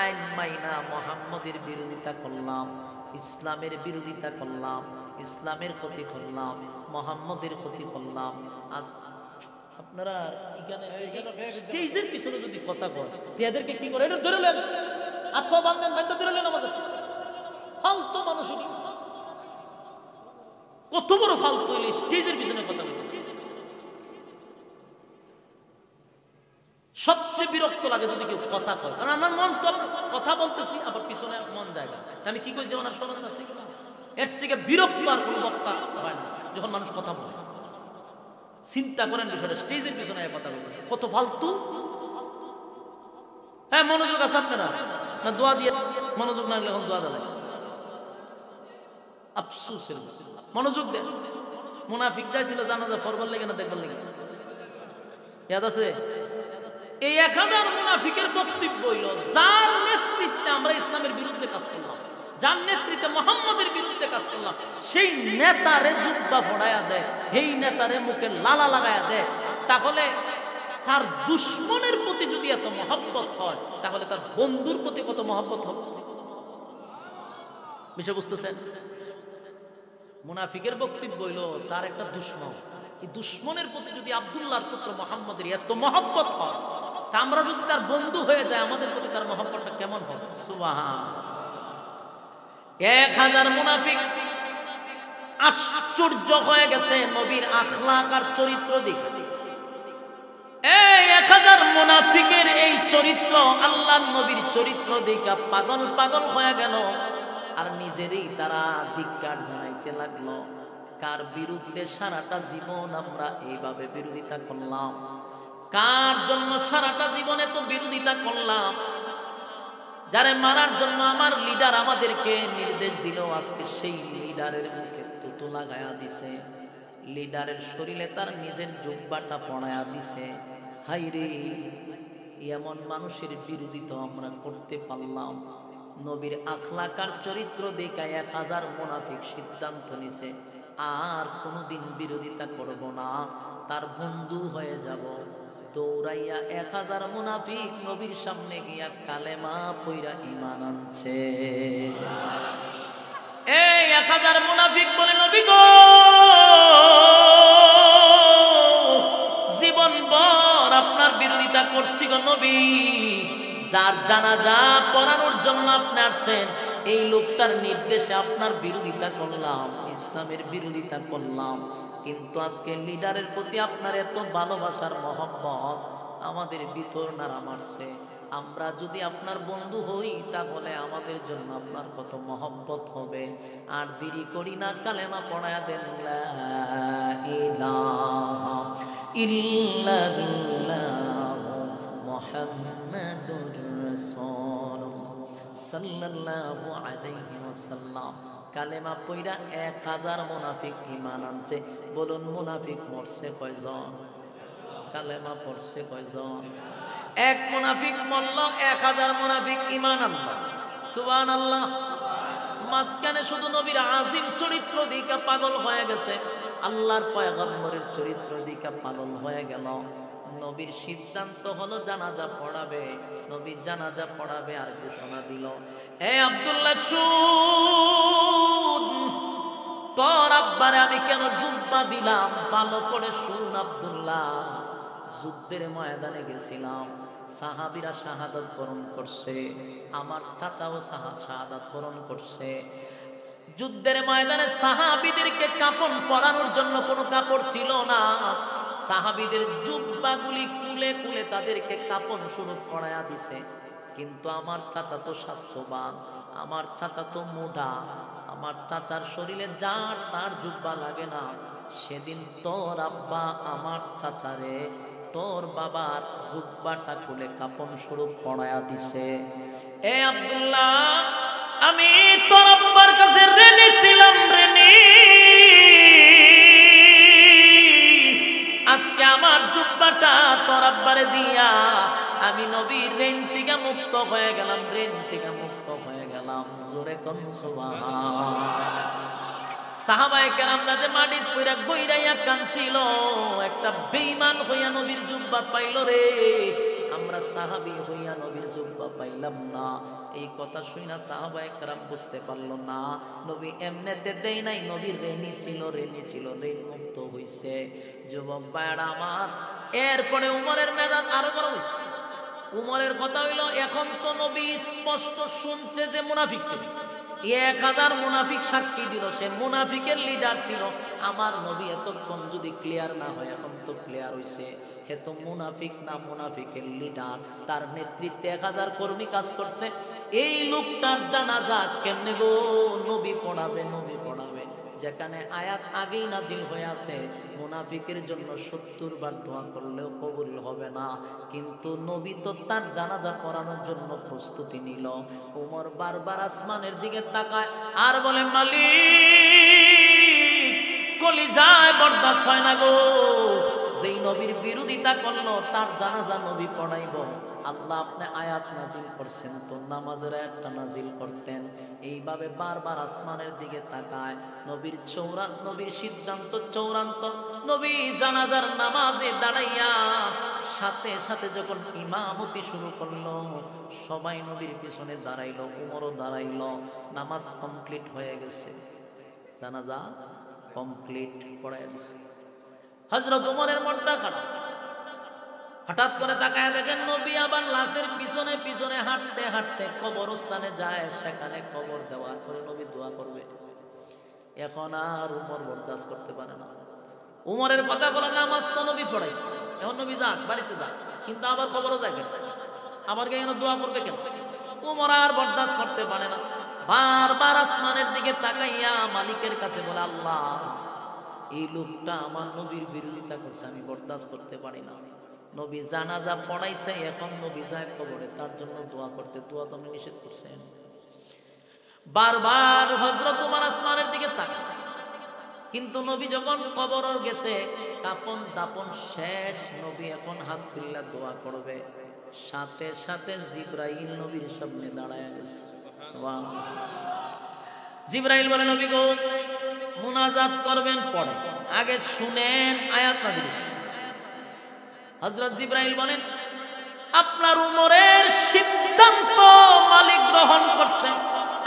আইন মাইনা মুহাম্মদের বিরোধিতা করলাম, ইসলামের বিরোধিতা করলাম, ইসলামের ক্ষতি করলাম, মুহাম্মদের ক্ষতি করলাম, আজ আপনারা এখানে স্টেজের পিছনে যদি কথা কয়, এদেরকে কি করে? এটা ধরে নেন, আত্মবান্ধন বান্ধব ধরে নেন। আমাদের ফালতু মানুষ, কত বড় ফালতু হইলে স্টেজের পিছনে কথা বলতেছে। সবচেয়ে বিরক্ত লাগে যদি কেউ কথা কয়, কারণ আমার মন তো কথা বলতেছি, আবার পিছনে মন জায়গা, আমি কি করি যে ওনার শরণ আছে। এর থেকে বিরক্ত আর কোনো বক্তা হয় না যখন মানুষ কথা বলে। চিন্তা করেন বিষয়টা, স্টেজের পিছনে কথা বলতেছে, কত ফালতু। হ্যাঁ, মনোযোগ আছে আপনারা না? দোয়া দিয়ে মনোযোগ না গেলে এখন দোয়া দেয় আফসোসের। মনোযোগ দেন। মুনাফিক যাইছিল জানাজা পড়বার লেগে না দেখবার লেগে, ইয়াদ আছে? এই 1000 মুনাফিকের বক্তব্য হইল, যার নেতৃত্বে আমরা ইসলামের বিরুদ্ধে কাজ করলাম, যার নেতৃত্বে মুহাম্মদের বিরুদ্ধে কাজ করলাম, সেই নেতারে জুব্বা পড়ায়া দেয়, এই নেতারে মুখে লালা লাগায়া দেয়, তাহলে তার দুশ্মনের প্রতি যদি এত মহব্বত হয়, তাহলে তার বন্ধুর প্রতি কত মহব্বত হবে? বিষয় বুঝতেছেন? মুনাফিকের বক্তব্য হইল, তার একটা দুশ্মন, এই দুশ্মনের প্রতি যদি আব্দুল্লাহর পুত্র মুহাম্মদের এত মহব্বত হয়, তা আমরা যদি তার বন্ধু হয়ে যায়, আমাদের প্রতি তার মহব্বতটা কেমন হবে? সুবহান। 1000 মুনাফিক আশ্চর্য হয়ে গেছে নবীর আখলাক আর চরিত্র দেখে। এই 1000 মুনাফিকের এই চরিত্র, আল্লাহর নবীর চরিত্র দেখে পাগল পাগল হয়ে গেল, আর নিজেরই তারা ধিক্কার জানাইতে লাগলো। কার বিরুদ্ধে সারাটা জীবন আমরা এইভাবে বিরোধিতা করলাম? কার জন্য সারাটা জীবনে তো বিরোধিতা করলাম? যারে মারার জন্য আমার লিডার আমাদেরকে নির্দেশ দিল, আজকে সেই লিডারের মুখে তুতু লাগায়া দিছে, লিডারের শরীরে তার নিজের জুব্বাটা পড়ায়া দিছে। হাইরে, এমন মানুষের বিরোধিতা আমরা করতে পারলাম? নবীর আখলাক আর চরিত্র দেখে 1000 মুনাফিক সিদ্ধান্ত নিছে, আর কোনোদিন বিরোধিতা করব না, তার বন্ধু হয়ে যাব। দৌড়াইয়া 1000 মুনাফিক নবীর সামনে গিয়া কালেমা পইরা ঈমান আনছে। এই 1000 মুনাফিক বলে, নবী গো, জীবনভর আপনার বিরোধিতা করছি গো নবী, যার জানাজা পড়ানোর জন্য আপনি আসছেন, এই লোকটার নির্দেশে আপনার বিরোধিতা করলাম, ইসলামের বিরোধিতা করলাম, কিন্তু আজকে লিডারের প্রতি আপনার এত ভালোবাসার মহব্বত আমাদের ভিতর নাড়া মারছে। আমরা যদি আপনার বন্ধু হই তাহলে আমাদের জন্য আপনার কত মহব্বত হবে। আর দেরি করি না, কালেমা পড়ায়া দেন, লা ইলাহা ইল্লাল্লাহু মুহাম্মাদুর রাসূলুল্লাহ সাল্লাল্লাহু আলাইহি ওয়াসাল্লাম। কালেমা পইরা 1000 মুনাফিক ঈমান আনছে। বলুন, মুনাফিক মরছে কয়জন? কালেমা পড়ছে কয়জন? এক মুনাফিক মরল, 1000 মুনাফিক ঈমান আনল। সুবহানাল্লাহ। মাঝখানে শুধু নবীর আজিম চরিত্র দিকে পাগল হয়ে গেছে, আল্লাহর পয়গম্বরের চরিত্র দিকে পাগল হয়ে গেল। নবীর সিদ্ধান্ত হলো জানাজা পড়াবে, নবী জানাজা পড়াবে। আর ঘোষণা দিল, এ আব্দুল্লাহ শুন, তোর আব্বারে আমি কেন জুব্বা দিলাম, ভালো করে শুন আব্দুল্লাহ। যুদ্ধের ময়দানে গেছিলাম, সাহাবীরা শাহাদাত বরণ করছে, আমার চাচাও শাহাদাত বরণ করছে। যুদ্ধের ময়দানে সাহাবীদেরকে কাপড় পরানোর জন্য কোনো কাপড় ছিল না। সাহাবীদের জুব্বাগুলি খুলে খুলে তাদেরকে কাপড় স্বরূপ পরায়া দিছে। কিন্তু আমার চাচা তো স্বাস্থ্যবান, আমার চাচা তো মোটা, আমার চাচার শরীরে যার তার জুব্বা লাগে না। সেদিন তোর আব্বা আমার চাচারে তোর বাবার জুব্বাটা খুলে কাপড় স্বরূপ পরায়া দিছে। এ আব্দুল্লাহ, আমি তোর আব্বার কাছে ঋণী ছিলাম, ঋণী। আজকে আমার জুব্বাটা তোর আব্বারে দিয়া আমি নবীর ঋণ থেকে মুক্ত হয়ে গেলাম, ঋণ থেকে মুক্ত হয়ে গেলাম। জোরে কোন সুবহান। সাহাবায়ে কেরামরা যে মাটির পইরা গইরাইয়া কাঁদছিল, একটা বেঈমান হইয়া নবীর জুব্বা পাইল রে, আমরা সাহাবী হইয়া নবীর জুব্বা পাইলাম না। এই কথা শুনা সাহাবায়ে কেরাম বুঝতে পারল না, নবী এমনিতে দেই নাই, নবীর ঋণী ছিল, ঋণী ছিল, ঋণ মুক্ত হইছে। যুবক ভাইরা আমার, এরপরে উমরের মেজাজ আরো বড় হইছে। উমরের কথা হইল, এখন তো নবী স্পষ্ট শুনছে যে মুনাফিক ছিল, 1000 মুনাফিক সাক্ষী দিল, সে মুনাফিকের লিডার ছিল। আমার নবী এতক্ষণ যদি ক্লিয়ার না হয়, এখন তো ক্লিয়ার হইছে, হে তো মুনাফিক না, মুনাফিকের লিডার, তার নেতৃত্বে 1000 কর্মী কাজ করছে। এই লোকটার জানাজা কেমনে গো নবী পড়াবে, নবী পড়াবে, যেখানে আয়াত আগেই নাজিল হয়ে আছে, মুনাফিকের জন্য 70 বার দোয়া করলেও কবুল হবে না। কিন্তু নবী তো তার জানাজা পড়ানোর জন্য প্রস্তুতি নিল। ওমর বারবার আসমানের দিকে তাকায় আর বলে, মালিক, কলিজায় বরদাস্ত হয় না গো, যেই নবীর বিরোধিতা করলো তার জানাজা নবী পড়াইব। আল্লাহ আপনি আয়াত নাজিল করছেন, তো নামাজের আয়াতটা নাজিল করতেন। এইভাবে বারবার আসমানের দিকে তাকায়। নবীর সিদ্ধান্ত চূড়ান্ত। নবী জানাজার নামাজে দাঁড়াইয়া সাথে সাথে যখন ইমামতি শুরু করলো, সবাই নবীর পিছনে দাঁড়াইলো, উমরও দাঁড়াইলো। নামাজ কমপ্লিট হয়ে গেছে, জানাজা কমপ্লিট পড়ায় দিছে। হযরত উমরের মনটা খারাপ। হঠাৎ করে তাকায় দেখেন নবী আবার লাশের পিছনে পিছনে হাঁটতে হাঁটতে কবরস্থানে যায়, সেখানে কবর দেওয়ার পরে নবী দোয়া করবে। এখন আর উমর বরদাস্ত করতে পারে না। উমরের কথা বলে, নামাজ তো নবী পড়াইছে, এখন নবী যাক, বাড়িতে যাক, কিন্তু আবার কবরও যায় কেন, আবার কেন দোয়া করবে কেন? উমর আর বরদাস্ত করতে পারে না। বারবার আসমানের দিকে তাকাইয়া মালিকের কাছে বলে, আল্লাহ, এই লোকটা আমার নবীর বিরোধিতা করছে, আমি বরদাস্ত করতে পারি না। নবী জানাজা পড়াইছে, এখন নবী যায় কবরে, তার জন্য দোয়া করতে, দোয়া তো আপনি নিষেধ করছেন। বারবার হযরত উমর আসমানের দিকে তাকায়, কিন্তু নবী যখন কবর গেছে, কাপন দাপন শেষ, নবী এখন হাত তুললা দোয়া করবে, সাথে সাথে জিবরাইল নবীর সামনে দাঁড়ায় গেছে। সুবহানাল্লাহ। জিবরাইল বলে, নবী গো, মুনাজাত করবেন পড়ে, আগে শুনেন আয়াত নাযিল। হযরত জিবরাইল বলেন, আপনার উমরের সিদ্ধান্ত মালিক গ্রহণ করছেন,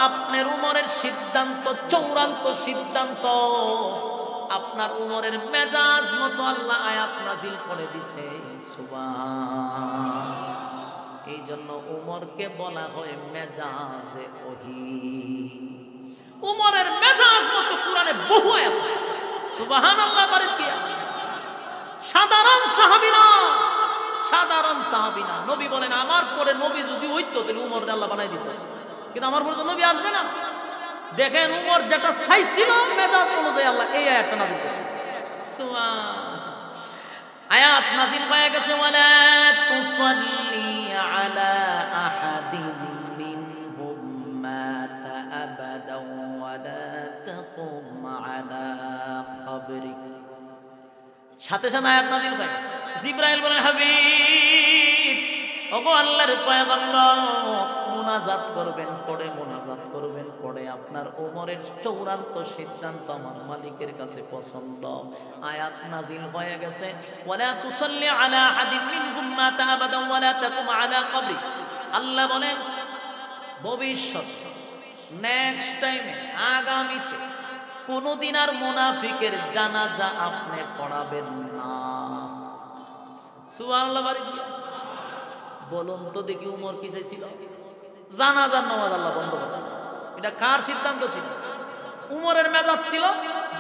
আপনার উমরের সিদ্ধান্ত চূড়ান্ত সিদ্ধান্ত, আপনার উমরের মেজাজ মতো আল্লাহ আয়াত নাজিল করে দিছে। সুবহান। এই জন্য উমরকে বলা হয় মেজাজে ওহী। উমরের মেজাজ মতো কোরআনে বহু আয়াত আছে। সুবহানাল্লাহ বলেন কি? সাধারণ সাহাবী না, সাধারণ সাহাবী না। নবী বলেন, আমার পরে নবী যদি হইতো তাহলে উমরকে আল্লাহ বানাই দিত, কিন্তু আমার পরে তো নবী আসবে না। দেখেন উমর যেটা চাইছিল মেজাজ অনুযায়ী আল্লাহ এই আয়াতটা নাযিল করছে। সুবহান। আয়াত নাযিল হয়ে গেছে, ওয়ালা তুসাল্লি আলা আহাদিন মিনহুম মাতা আবাদাও ওয়ালা তাকুম আলা কবরি। সাথে সাথে আয়াত নাযিল হয়। জিবরাইল বলেন, হাবিব, ওগো আল্লাহর পয়গম্বর, মুনাজাত করবেন পড়ে, মুনাজাত করবেন পড়ে। আপনার ওমরের চূড়ান্ত সিদ্ধান্ত আমার মালিকের কাছে পছন্দ। আয়াত নাযিল হয়ে গেছে, ওয়ালা তুসাল্লি আলা আহাদিন মিনহুম মাতা আবাদাও ওয়ালা তাকুম আলা কবরি। আল্লাহ বলেন ভবিষ্যৎ, নেক্সট টাইমে, আগামীতে কোনদিন আর মুনাফিকের জানাজা আপনি পড়াবেন না। সুবহানাল্লাহ। বলুন তো দেখি উমর কি চাইছিল? জানাজার নামাজ আল্লাহ বন্ধ করতে। এটা কার সিদ্ধান্ত ছিল? উমরের মেজাজ ছিল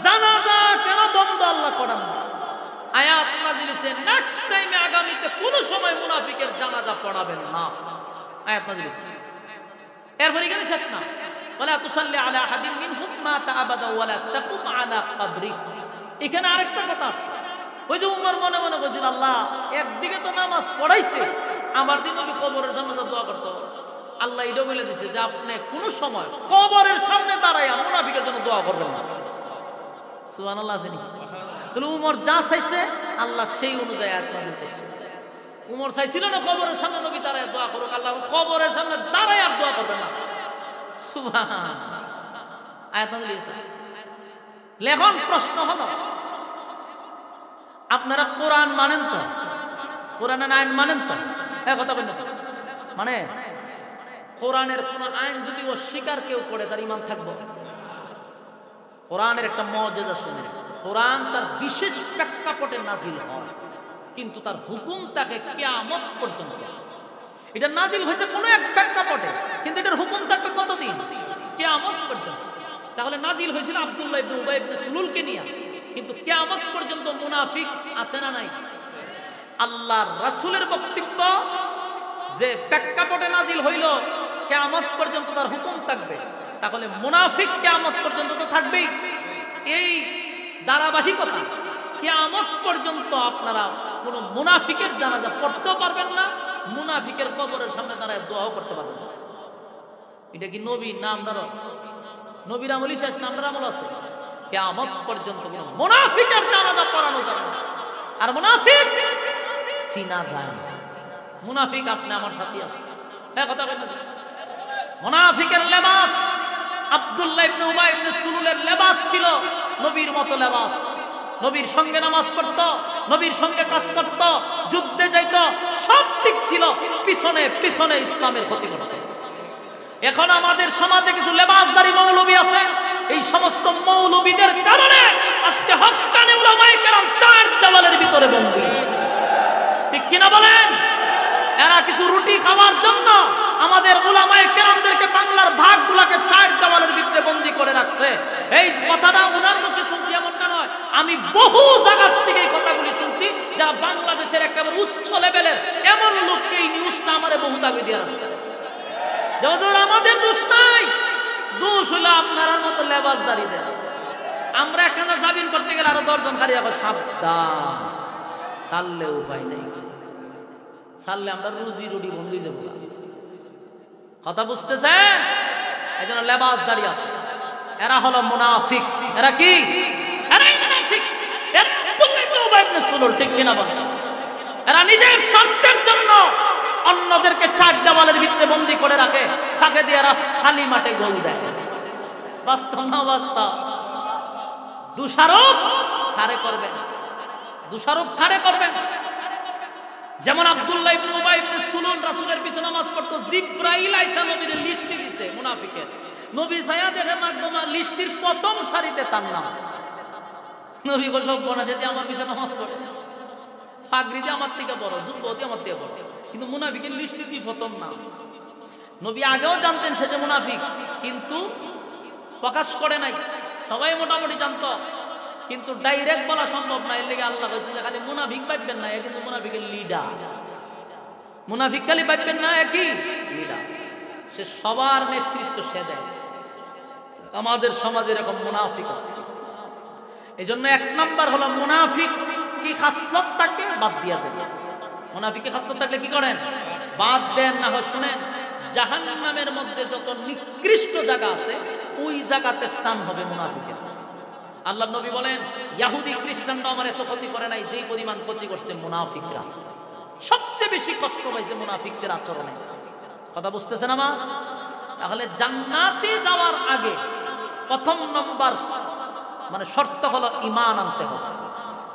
জানাজা কেন বন্ধ আল্লাহ করান না। আয়াত নাযিল হইছে, নেক্সট টাইমে, আগামীতে কোন সময় মুনাফিকের জানাজা পড়াবেন না। আয়াত নাযিল হইছে। এরপর এখানে শেষ না, ওয়ালা তুসাল্লি আলা আহাদিন মিনহুম মাতা আবাদা ওয়ালা তাকুম আলা কবরি। এখানে আরেকটা কথা আছে। ওই যে উমর মনে মনে বলছিল, আল্লাহ একদিকে তো নামাজ পড়াইছে, আমার দিন আমি কবরের সামনে দোয়া করতে। আল্লাহ এটা বলে দিছে যে আপনি কোন সময় কবরের সামনে দাঁড়াইয়া মুনাফিকের জন্য দোয়া করবেন না। সুবহানাল্লাহ। তাহলে উমর যা চাইছে আল্লাহ সেই অনুযায়ী আয়াত নাযিল করছে। উমর চাইছিল না কবরের সামনে নবী দাঁড়ায় দোয়া করুক, আল্লাহ কবরের সামনে দাঁড়ায় আর দোয়া করবেন না। সুবহান। আয়াত নাযিল হইছে। এখন প্রশ্ন হলো, আপনারা কোরআন মানেন তো? কোরআনের আইন মানেন তো? কথা বলেন তো, মানে কোরআনের কোন আইন যদি অস্বীকার কেউ করে তার ঈমান থাকবে? কোরআনের একটা মুজিজা শুনে, কোরআন তার বিশেষ প্রেক্ষাপটে নাজিল হয়, কিন্তু তার হুকুম থাকে কিয়ামত পর্যন্ত। এটা নাজিল হয়েছে কোন এক প্রেক্ষাপটে, কিন্তু এটার হুকুম থাকবে কতদিন? কিয়ামত পর্যন্ত। তাহলে নাজিল হয়েছিল আব্দুল্লাহ ইবনে উবাই ইবনে সুলুলকে নিয়ে, কিন্তু কিয়ামত পর্যন্ত মুনাফিক আছে না নাই? আল্লাহর রাসূলের বক্তব্য যে প্রেক্ষাপটে নাজিল হইল কিয়ামত পর্যন্ত তার হুকুম থাকবে, তাহলে মুনাফিক কিয়ামত পর্যন্ত তো থাকবেই। এই ধারাবাহিকতা কিয়ামত পর্যন্ত আপনারা কোন মুনাফিকের জানাজা পড়তেও পারবেন না, মুনাফিকের কবরের সামনে দাঁড়ায় দোয়াও করতে পারবেন না। এটা কি নবী না আপনারা? নবীর আমলই শেষ না আপনার আমল আছে? কিয়ামত পর্যন্ত কোন মুনাফিকের জানাজা পড়ানো যাবে না। আর মুনাফিক চিনা যায় না। মুনাফিক আপনি আমার সাথে আছে, হ্যাঁ কথা বলেন। মুনাফিকের লেবাস আব্দুল্লাহ ইবনে উবাই ইবনে সুলুলের লেবাস ছিল নবীর মতো লেবাস। নবীর সঙ্গে নামাজ পড়তো, নবীর সঙ্গে কাজ করত, যুদ্ধে যাইত, সব ঠিক ছিল, পিছনে পিছনে ইসলামের ক্ষতি করত। এখন আমাদের সমাজে কিছু লেবাসদারী মৌলবী আছে, এই সমস্ত মৌলবীদের কারণে আজকে হক্কানি উলামায়ে কেরাম চার দেওয়ালের ভিতরে বন্দী। ঠিক কিনা বলেন? এরা কিছু রুটি খাওয়ার জন্য আমাদের উলামায়ে কেরামদেরকে বাংলার ভাগগুলোকে চার দেওয়ালের ভিতরে বন্দী করে রাখছে। এই কথাটা ওনার মুখে শুনছি এমনটা নয়, আমি বহু জায়গা থেকে এই কথাগুলি শুনছি, যারা বাংলাদেশের একেবারে উচ্চ লেভেলের এমন লোক এই নিউজটা আমারে বহু দাবি দিয়ে রাখছে। আমাদের দোষ নাই, দোষ হলো আপনার মতো লেবাসদারীদের। আমরা এখানে জামিন করতে গেলে আরো 10 জন খালি আবার সাবধান, সারলে উপায় নেই, সারলে আমরা রুজি রুটি বন্ধ হয়ে যাবো। কথা বুঝতেছে? এই জন্য লেবাসদারী আছে, এরা হলো মুনাফিক। এরা কি? এরাই মুনাফিক। ঠিক কিনা বলেন? এরা নিজের স্বার্থের জন্য অন্যদেরকে চার দেওয়ালের ভিতরে বন্দী করে রাখে, ফাঁকে দিয়ে এরা খালি মাঠে গোল দেয়। বাস্তব না বাস্তব? দোষারোপ কারে করবেন? দোষারোপ কারে করবেন? যেমন আব্দুল্লাহ ইবনে উবাই ইবনে সুলুল রাসূলের পিছনে নামাজ পড়তো, জিবরাইল আইসা নবীর লিস্টে দিছে মুনাফিকের। নবী ছায়া দেখে মাগমা লিস্টির প্রথম সারিতে তার নাম। নবী গো সব বনা যদি আমার পিছনে নামাজ পড়ে, ফাগরিতে আমার থেকে বড়, যুবতী আমার থেকে বড়, কিন্তু মুনাফিকের লিস্টে দিয়ে প্রথম নাম। নবী আগেও জানতেন সে যে মুনাফিক, কিন্তু প্রকাশ করে নাই, সবাই মোটামুটি জানতো, কিন্তু ডাইরেক্ট বলা সম্ভব না। এর লেগে আল্লাহ বলছে যে খালি মুনাফিক পাইবেন না, এ কিন্তু মুনাফিকের লিডার। মুনাফিক খালি পাইবেন না, একই লিডার, সে সবার নেতৃত্ব সে দেয়। আমাদের সমাজে এরকম মুনাফিক আছে। এই জন্য 1 নাম্বার হলো মুনাফিক কি খাসলত থাকলে বাদ দিয়া দেন। মুনাফিক কি খাসলত থাকলে কি করেন? বাদ দেন। না হয় শুনেন, জাহান্নামের মধ্যে যত নিকৃষ্ট জায়গা আছে ওই জায়গাতে স্থান হবে মুনাফিকের। আল্লাহ নবী বলেন, ইহুদি খ্রিস্টানরা আমার এত ক্ষতি করে নাই যেই পরিমাণ ক্ষতি করছে মুনাফিকরা। সবচেয়ে বেশি কষ্ট পাইছে মুনাফিকদের আচরণে। কথা বুঝতেছেন আমার? তাহলে জান্নাতে যাওয়ার আগে প্রথম নম্বর মানে শর্ত হলো ঈমান আনতে হবে।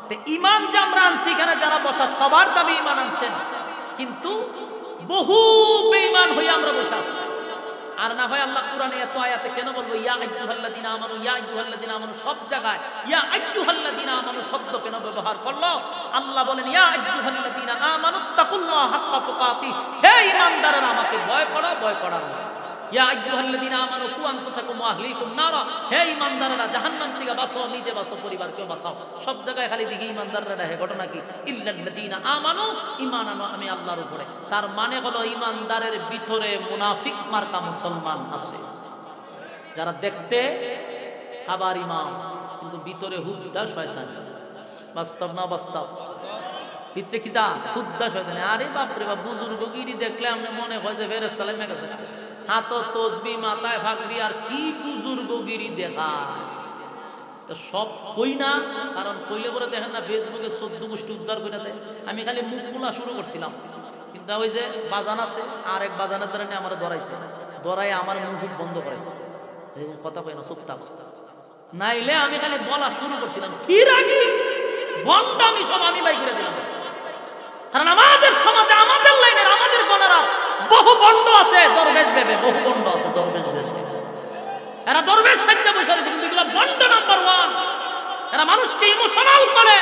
তো ঈমান যে আমরা আনছি, এখানে যারা বসা সবার দাবি ঈমান আনছেন, কিন্তু বহু বেঈমান হয়ে আমরা বসে আছি। আর না হয় আল্লাহ কুরআনে এত আয়াতে কেন বলবো ইয়া আইয়ুহাল্লাযিনা আমানু, ইয়া আইয়ুহাল্লাযিনা আমানু? সব জায়গায় ইয়া আইয়ুহাল্লাযিনা আমানু শব্দ কেন ব্যবহার করলো? আল্লাহ বলেন ইয়া আইয়ুহাল্লাযিনা আমানুত্তাকুল্লাহা হাক্কা তুকাতি, হে ঈমানদাররা আমাকে ভয় করো, ভয় করার মতো। ইয়া আইয়ুহাল্লাযিনা আমানু কু আনফুসাকুম ওয়া আহলিকুম নারা, হে ঈমানদাররা জাহান্নাম থেকে বাঁচাও, নিজে বাঁচাও, পরিবারকেও বাঁচাও। সব জায়গায় খালি দেখি ঈমানদাররা দেখে, ঘটনা কি? ইল্লাল্লাযিনা আমানু, ঈমান আনো আমি আল্লাহর উপরে। তার মানে হলো ঈমানদারের ভিতরে মুনাফিক মার্কা মুসলমান আছে, যারা দেখতে খাবার ইমাম কিন্তু ভিতরে হুদ্দা শয়তান। বাস্তব না বাস্তব? ভিতরে কিতা হুদ্দা শয়তান। আরে বাপ রে বাপ, বুজুর্গ গিরি দেখলে আমি মনে হয় যে ফেরেশতা নেমে গেছে, হাত তসবি মাথায় ফাগরি, আর কি বুজুর্গগিরি দেখা। তো সব কই না, কারণ কইলে পরে দেখেন না ফেসবুকে 14 গোষ্ঠী উদ্ধার করে দেয়। আমি খালি মুখ খোলা শুরু করছিলাম, কিন্তু ওই যে বাজান আছে, আর এক বাজানের দ্বারা নিয়ে আমার ধরাইছে, ধরাই আমার মুখ বন্ধ করেছে, কথা কই না, চুপ থাকো। নাইলে আমি খালি বলা শুরু করছিলাম, ফির আগে বন্ধ আমি সব আমি বাই করে দিলাম। কারণ আমাদের সমাজে, আমাদের লাইনের, আমাদের গণারা বহু বন্ড আছে, দরবেশ ভেবে বহু বন্ড আছে, দরবেশ ভেবে এরা দরবেশ সাজ্জা বসে আছে, কিন্তু এগুলো বন্ড নাম্বার 1। এরা মানুষকে ইমোশনাল করে।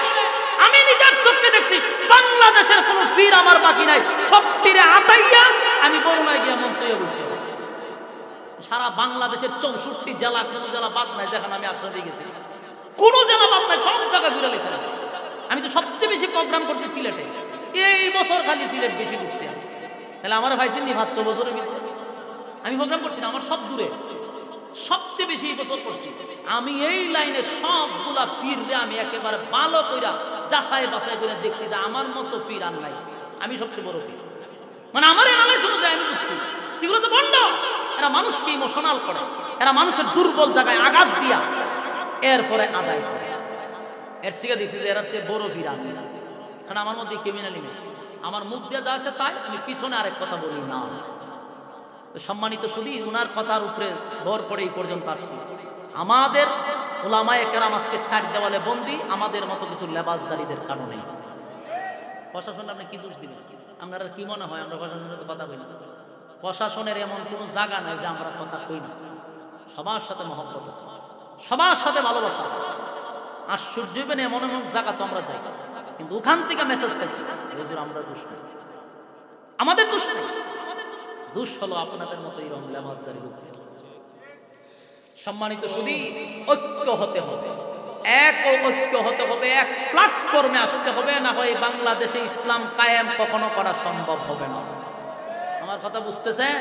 আমি নিজের চোখে দেখছি, বাংলাদেশের কোন ফির আমার বাকি নাই, সব ফিরে আতাইয়া আমি বরুণায় গিয়ে মন্তব্য বসে। সারা বাংলাদেশের 64 জেলা, কোন জেলা বাদ নাই যেখানে আমি একসাথে গেছি, কোন জেলা বাদ নাই, সব জায়গায় ঘুরে লেছি। আমি তো সবচেয়ে বেশি প্রোগ্রাম করছি সিলেটে, এই বছর খালি সিলেট বেশি ঢুকছি। তাহলে আমার ভাই চিনি 5 বছরের ভিতরে আমি প্রোগ্রাম করছি না, আমার সব দূরে, সবচেয়ে বেশি বছর করছি আমি এই লাইনে। সবগুলা পীররে আমি একেবারে ভালো কইরা যাচাই বাছাই করে দেখছি যে আমার মতো পীর আর নাই, আমি সবচেয়ে বড় পীর। মানে আমার এনালাইজ অনুযায়ী আমি বুঝছি এগুলো তো বন্ধ। এরা মানুষকে ইমোশনাল করে, এরা মানুষের দুর্বল জায়গায় আঘাত দিয়া এরপরে আদায় করে। এর শিখে দিচ্ছি যে এরা চেয়ে বড় পীর আমি, কারণ আমার মধ্যে ক্রিমিনালি নেই। আমার মুখ দিয়ে যা আছে তাই, আমি পিছনে আরেক কথা বলি না। সম্মানিত শুধু উনার কথার উপরে ভর করে এই পর্যন্ত আসছি। আমাদের উলামায়ে কেরাম আজকে 4 দেওয়ালে বন্দী, আমাদের মতো কিছু লেবাসদারীদের কারণে। প্রশাসন আপনি কি দোষ দিবেন? আপনারা কি মনে হয় আমরা প্রশাসনের সাথে কথা কই না? প্রশাসনের এমন কোনো জায়গা নাই যে আমরা কথা কই না। সবার সাথে মহব্বত আছে, সবার সাথে ভালোবাসা আছে। আশ্চর্য হইবেন, এমন এমন জায়গা তো আমরা যাই, কিন্তু ওখান থেকে মেসেজ পাইছি হুজুর আমরা দোষ নেই, আমাদের দোষ নেই। দোষ হলো আপনাদের মতো এরকম লেবাসদারি লোকদের। সম্মানিত শুধু ঐক্য হতে হবে, এক ঐক্য হতে হবে, এক প্ল্যাটফর্মে আসতে হবে, না হয় বাংলাদেশে ইসলাম কায়েম কখনো করা সম্ভব হবে না। আমার কথা বুঝতেছেন?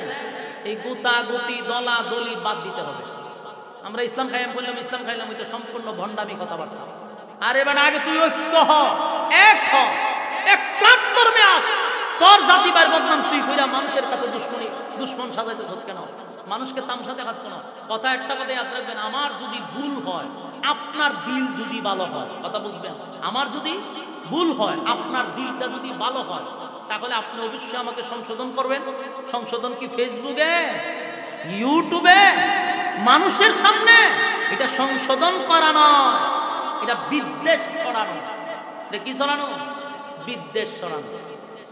এই গুতাগুতি দলাদলি বাদ দিতে হবে। আমরা ইসলাম কায়েম করলাম, ইসলাম খাইলাম, ওই তো সম্পূর্ণ ভণ্ডামি কথাবার্তা। আর এবার আগে তুই ঐক্য হ, এক হ, এক প্ল্যাটফর্মে আস। তোর জাতিবার বদনাম তুই কইরা মানুষের কাছে দুশ্মন সাজাইতেছ কেন? মানুষকে তামসা দেখাস কেন? কথা একটা কথা ইয়াদ রাখবেন, আমার যদি ভুল হয়, আপনার দিল যদি ভালো হয়, কথা বুঝবেন, আমার যদি ভুল হয়, আপনার দিলটা যদি ভালো হয়, তাহলে আপনি অবশ্যই আমাকে সংশোধন করবেন। সংশোধন কি ফেসবুকে, ইউটিউবে, মানুষের সামনে? এটা সংশোধন করা নয়, এটা বিদ্বেষ ছড়ানো। এটা কি ছড়ানো? বিদ্বেষ ছড়ানো।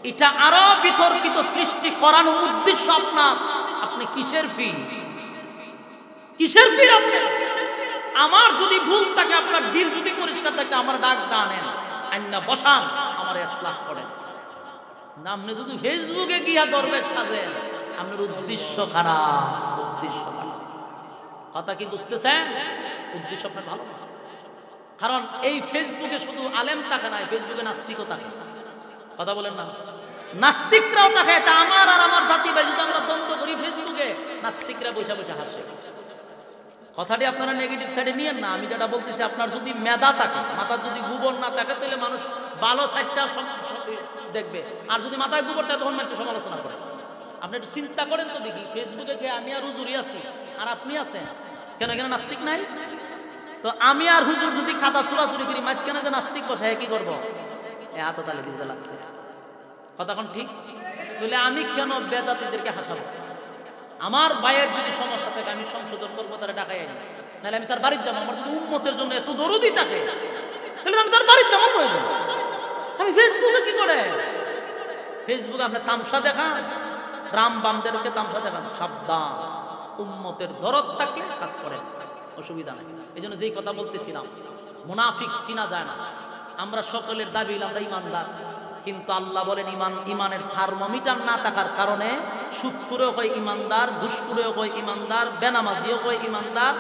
এটা আরো বিতর্কিত সৃষ্টি করানো উদ্দেশ্য আপনার। আপনি কিসের পীর? কিসের পীর আপনি? আমার যদি ভুল থাকে, আপনার দিল যদি পরিষ্কার থাকে, আমার ডাক দানেন আইনা বসান, আমার ইসলাহ করেন। না আপনি যদি ফেসবুকে গিয়া দরবেশ সাজেন, আপনার উদ্দেশ্য খারাপ। উদ্দেশ্য খারাপ। কথা কি বুঝতেছেন? উদ্দেশ্য আপনার ভালো না। কারণ এই ফেসবুকে শুধু আলেম থাকে না, ফেসবুকে নাস্তিকও থাকে। কথা বলেন না? নাস্তিকরাও থাকে। তা আমার আর আমার জাতি ভাই যদি আমরা দ্বন্দ্ব করি ফেসবুকে, নাস্তিকরা বসে বসে হাসে। কথাটি আপনারা নেগেটিভ সাইডে নিয়েন না। আমি যেটা বলতেছি, আপনার যদি মেধা থাকে, মাথার যদি গোবর না থাকে, তাহলে মানুষ ভালো সাইডটা দেখবে। আর যদি মাথায় গোবর থাকে, তখন মানুষ সমালোচনা করে। আপনি একটু চিন্তা করেন তো দেখি, ফেসবুকে খেয়ে আমি আর হুজুরি আছি, আর আপনি আছেন, কেন এখানে নাস্তিক নাই? তো আমি আর হুজুর যদি খাতা চুরাচুরি করি, মাঝখানে যে নাস্তিক বসে, কি করবো? এত তালে দিতে লাগছে। কথা কোন ঠিক? তাহলে আমি কেন বেজাতিদেরকে হাসাবো? আমার ভাইয়ের যদি সমস্যা থাকে, আমি সংশোধন করবো, তারা ডাকাই আনি, নাহলে আমি তার বাড়ির যাবো। আমার যদি উম্মতের জন্য এত দরদি থাকে, তাহলে আমি তার বাড়ির যাবো প্রয়োজন। আমি ফেসবুকে কি করে? ফেসবুকে আপনার তামসা দেখান, রাম বামদেরকে তামসা দেখান। সাবধান, উম্মতের দরদ থাকলে কাজ করে, অসুবিধা নেই। এই জন্য যেই কথা বলতেছিলাম, মুনাফিক চিনা যায় না। আমরা সকলের দাবি আমরা ইমানদার, কিন্তু আল্লাহ বলেন ইমানের থার্মোমিটার না থাকার কারণে সুদখোরও হয় ইমানদার, ঘুষখোরও হয় ইমানদার, বেনামাজিও হয় ইমানদার,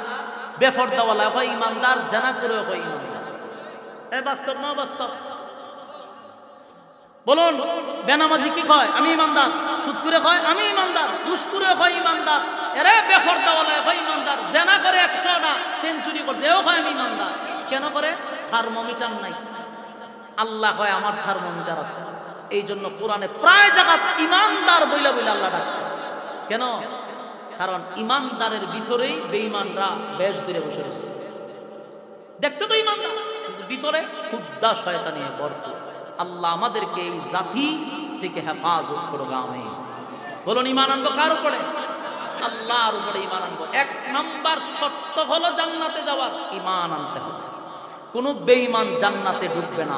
বেফরদাওয়ালা হয় ইমানদার, জেনাখোরও হয় ইমানদার। বাস্তব না বাস্তব? বলুন, বেনামাজি কি কয়? আমি ইমানদার। সুদখোরে কয় আমি ইমানদার। ঘুষখোরে হয় ইমানদার। এরে বেফরদাওয়ালা হয় ইমানদার। জেনা করে 100টা সেঞ্চুরি করছে, এও হয় আমি ইমানদার। কেন করে? থার্মোমিটার নাই। আল্লাহ হয় আমার থার্মোমিটার আছে। এই জন্য কোরআনে প্রায় জায়গায় ইমানদার বইলা বইলা আল্লাহ ডাকছে। কেন? কারণ ইমানদারের ভিতরেই বেঈমানরা বেশ দূরে বসে রয়েছে। দেখতে তো ইমানদার, কিন্তু ভিতরে হুদ্দা শয়তানি ভরপুর। আল্লাহ আমাদেরকে এই জাতি থেকে হেফাজত করুক, আমিন। বলুন, ইমান আনবো কার উপরে? আল্লাহর উপরে ইমান আনবো। 1 নাম্বার শর্ত হলো জান্নাতে যাওয়ার, ইমান আনতে হবে। কোন বেঈমান জান্নাতে ঢুকবে না।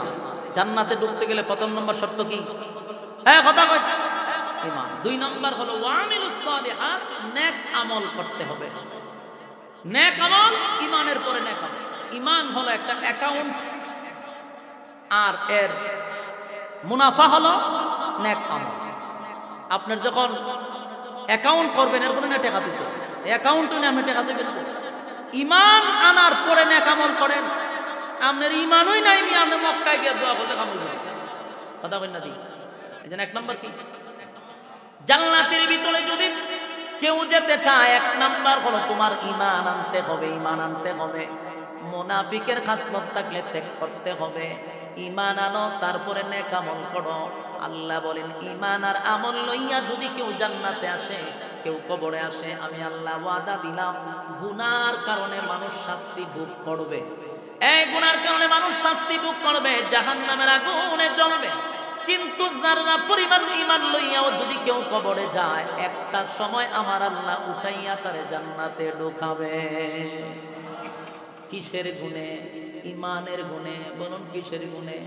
জান্নাতে ঢুকতে গেলে প্রথম নম্বর শর্ত কি? হ্যাঁ, কথা কয়, ঈমান। 2 নম্বর হলো ওয়ামিলুস সালিহাত, নেক আমল করতে হবে। নেক আমল, ঈমানের পরে নেক আমল। ঈমান হলো একটা অ্যাকাউন্ট, আর এর মুনাফা হলো নেক আমল। আপনার যখন অ্যাকাউন্ট করবেন, এর পরে না টাকা দিতে, অ্যাকাউন্টে না আপনি টাকা দিবেন। ঈমান আনার পরে নেক আমল করেন। আপনার ইমানই নাই, আপনি মক্কায় গিয়ে দোয়া করলে কাম হইবে। কথা বলেন না দি? এই জন্য 1 নম্বর কি? জান্নাতের ভিতরে যদি কেউ যেতে চায়, 1 নাম্বার হলো তোমার ঈমান আনতে হবে। ঈমান আনতে হবে। মুনাফিকের খাসলত থাকলে ত্যাগ করতে হবে। ঈমান আনো, তারপরে নেক আমল করো। আল্লাহ বলেন, ঈমান আর আমল লইয়া যদি কেউ জান্নাতে আসে, কেউ কবরে আসে, আমি আল্লাহ ওয়াদা দিলাম, গুনার কারণে মানুষ শাস্তি ভোগ করবে। এই গুনার কারণে মানুষ শাস্তি ভোগ করবে, জাহান্নামের আগুনে জ্বলবে। কিন্তু যারা পরিমাণ ঈমান লইয়াও যদি কেউ কবরে যায়, একটা সময় আমার আল্লাহ উঠাইয়া তারে জান্নাতে ঢোকাবে। কিসের গুণে? ঈমানের গুণে। বলুন, কিসের গুণে?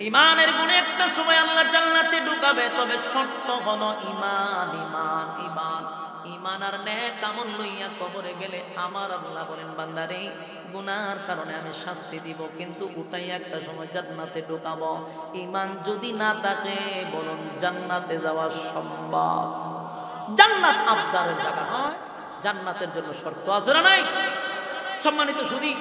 ঈমানের গুণে একটা সময় আল্লাহ জান্নাতে ঢোকাবে। তবে শর্ত হলো ঈমান, ঈমান, ঈমান। ঈমান আর নেক আমল লইয়া কবরে গেলে আমার আল্লাহ বলেন, বান্দারে গুনার কারণে আমি শাস্তি দিব, কিন্তু উঠাইয়া একটা সময় জান্নাতে ঢোকাবো। ঈমান যদি না থাকে, বলুন জান্নাতে যাওয়া সম্ভব? জান্নাত আবদারের জায়গা নয়, জান্নাতের জন্য শর্ত আছে না নাই? সম্মানিত সুধী,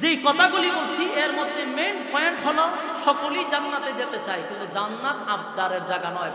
যেই কথাগুলি বলছি এর মধ্যে মেইন পয়েন্ট হলো সকলেই জান্নাতে যেতে চায়, কিন্তু জান্নাত আবদারের জায়গা নয়।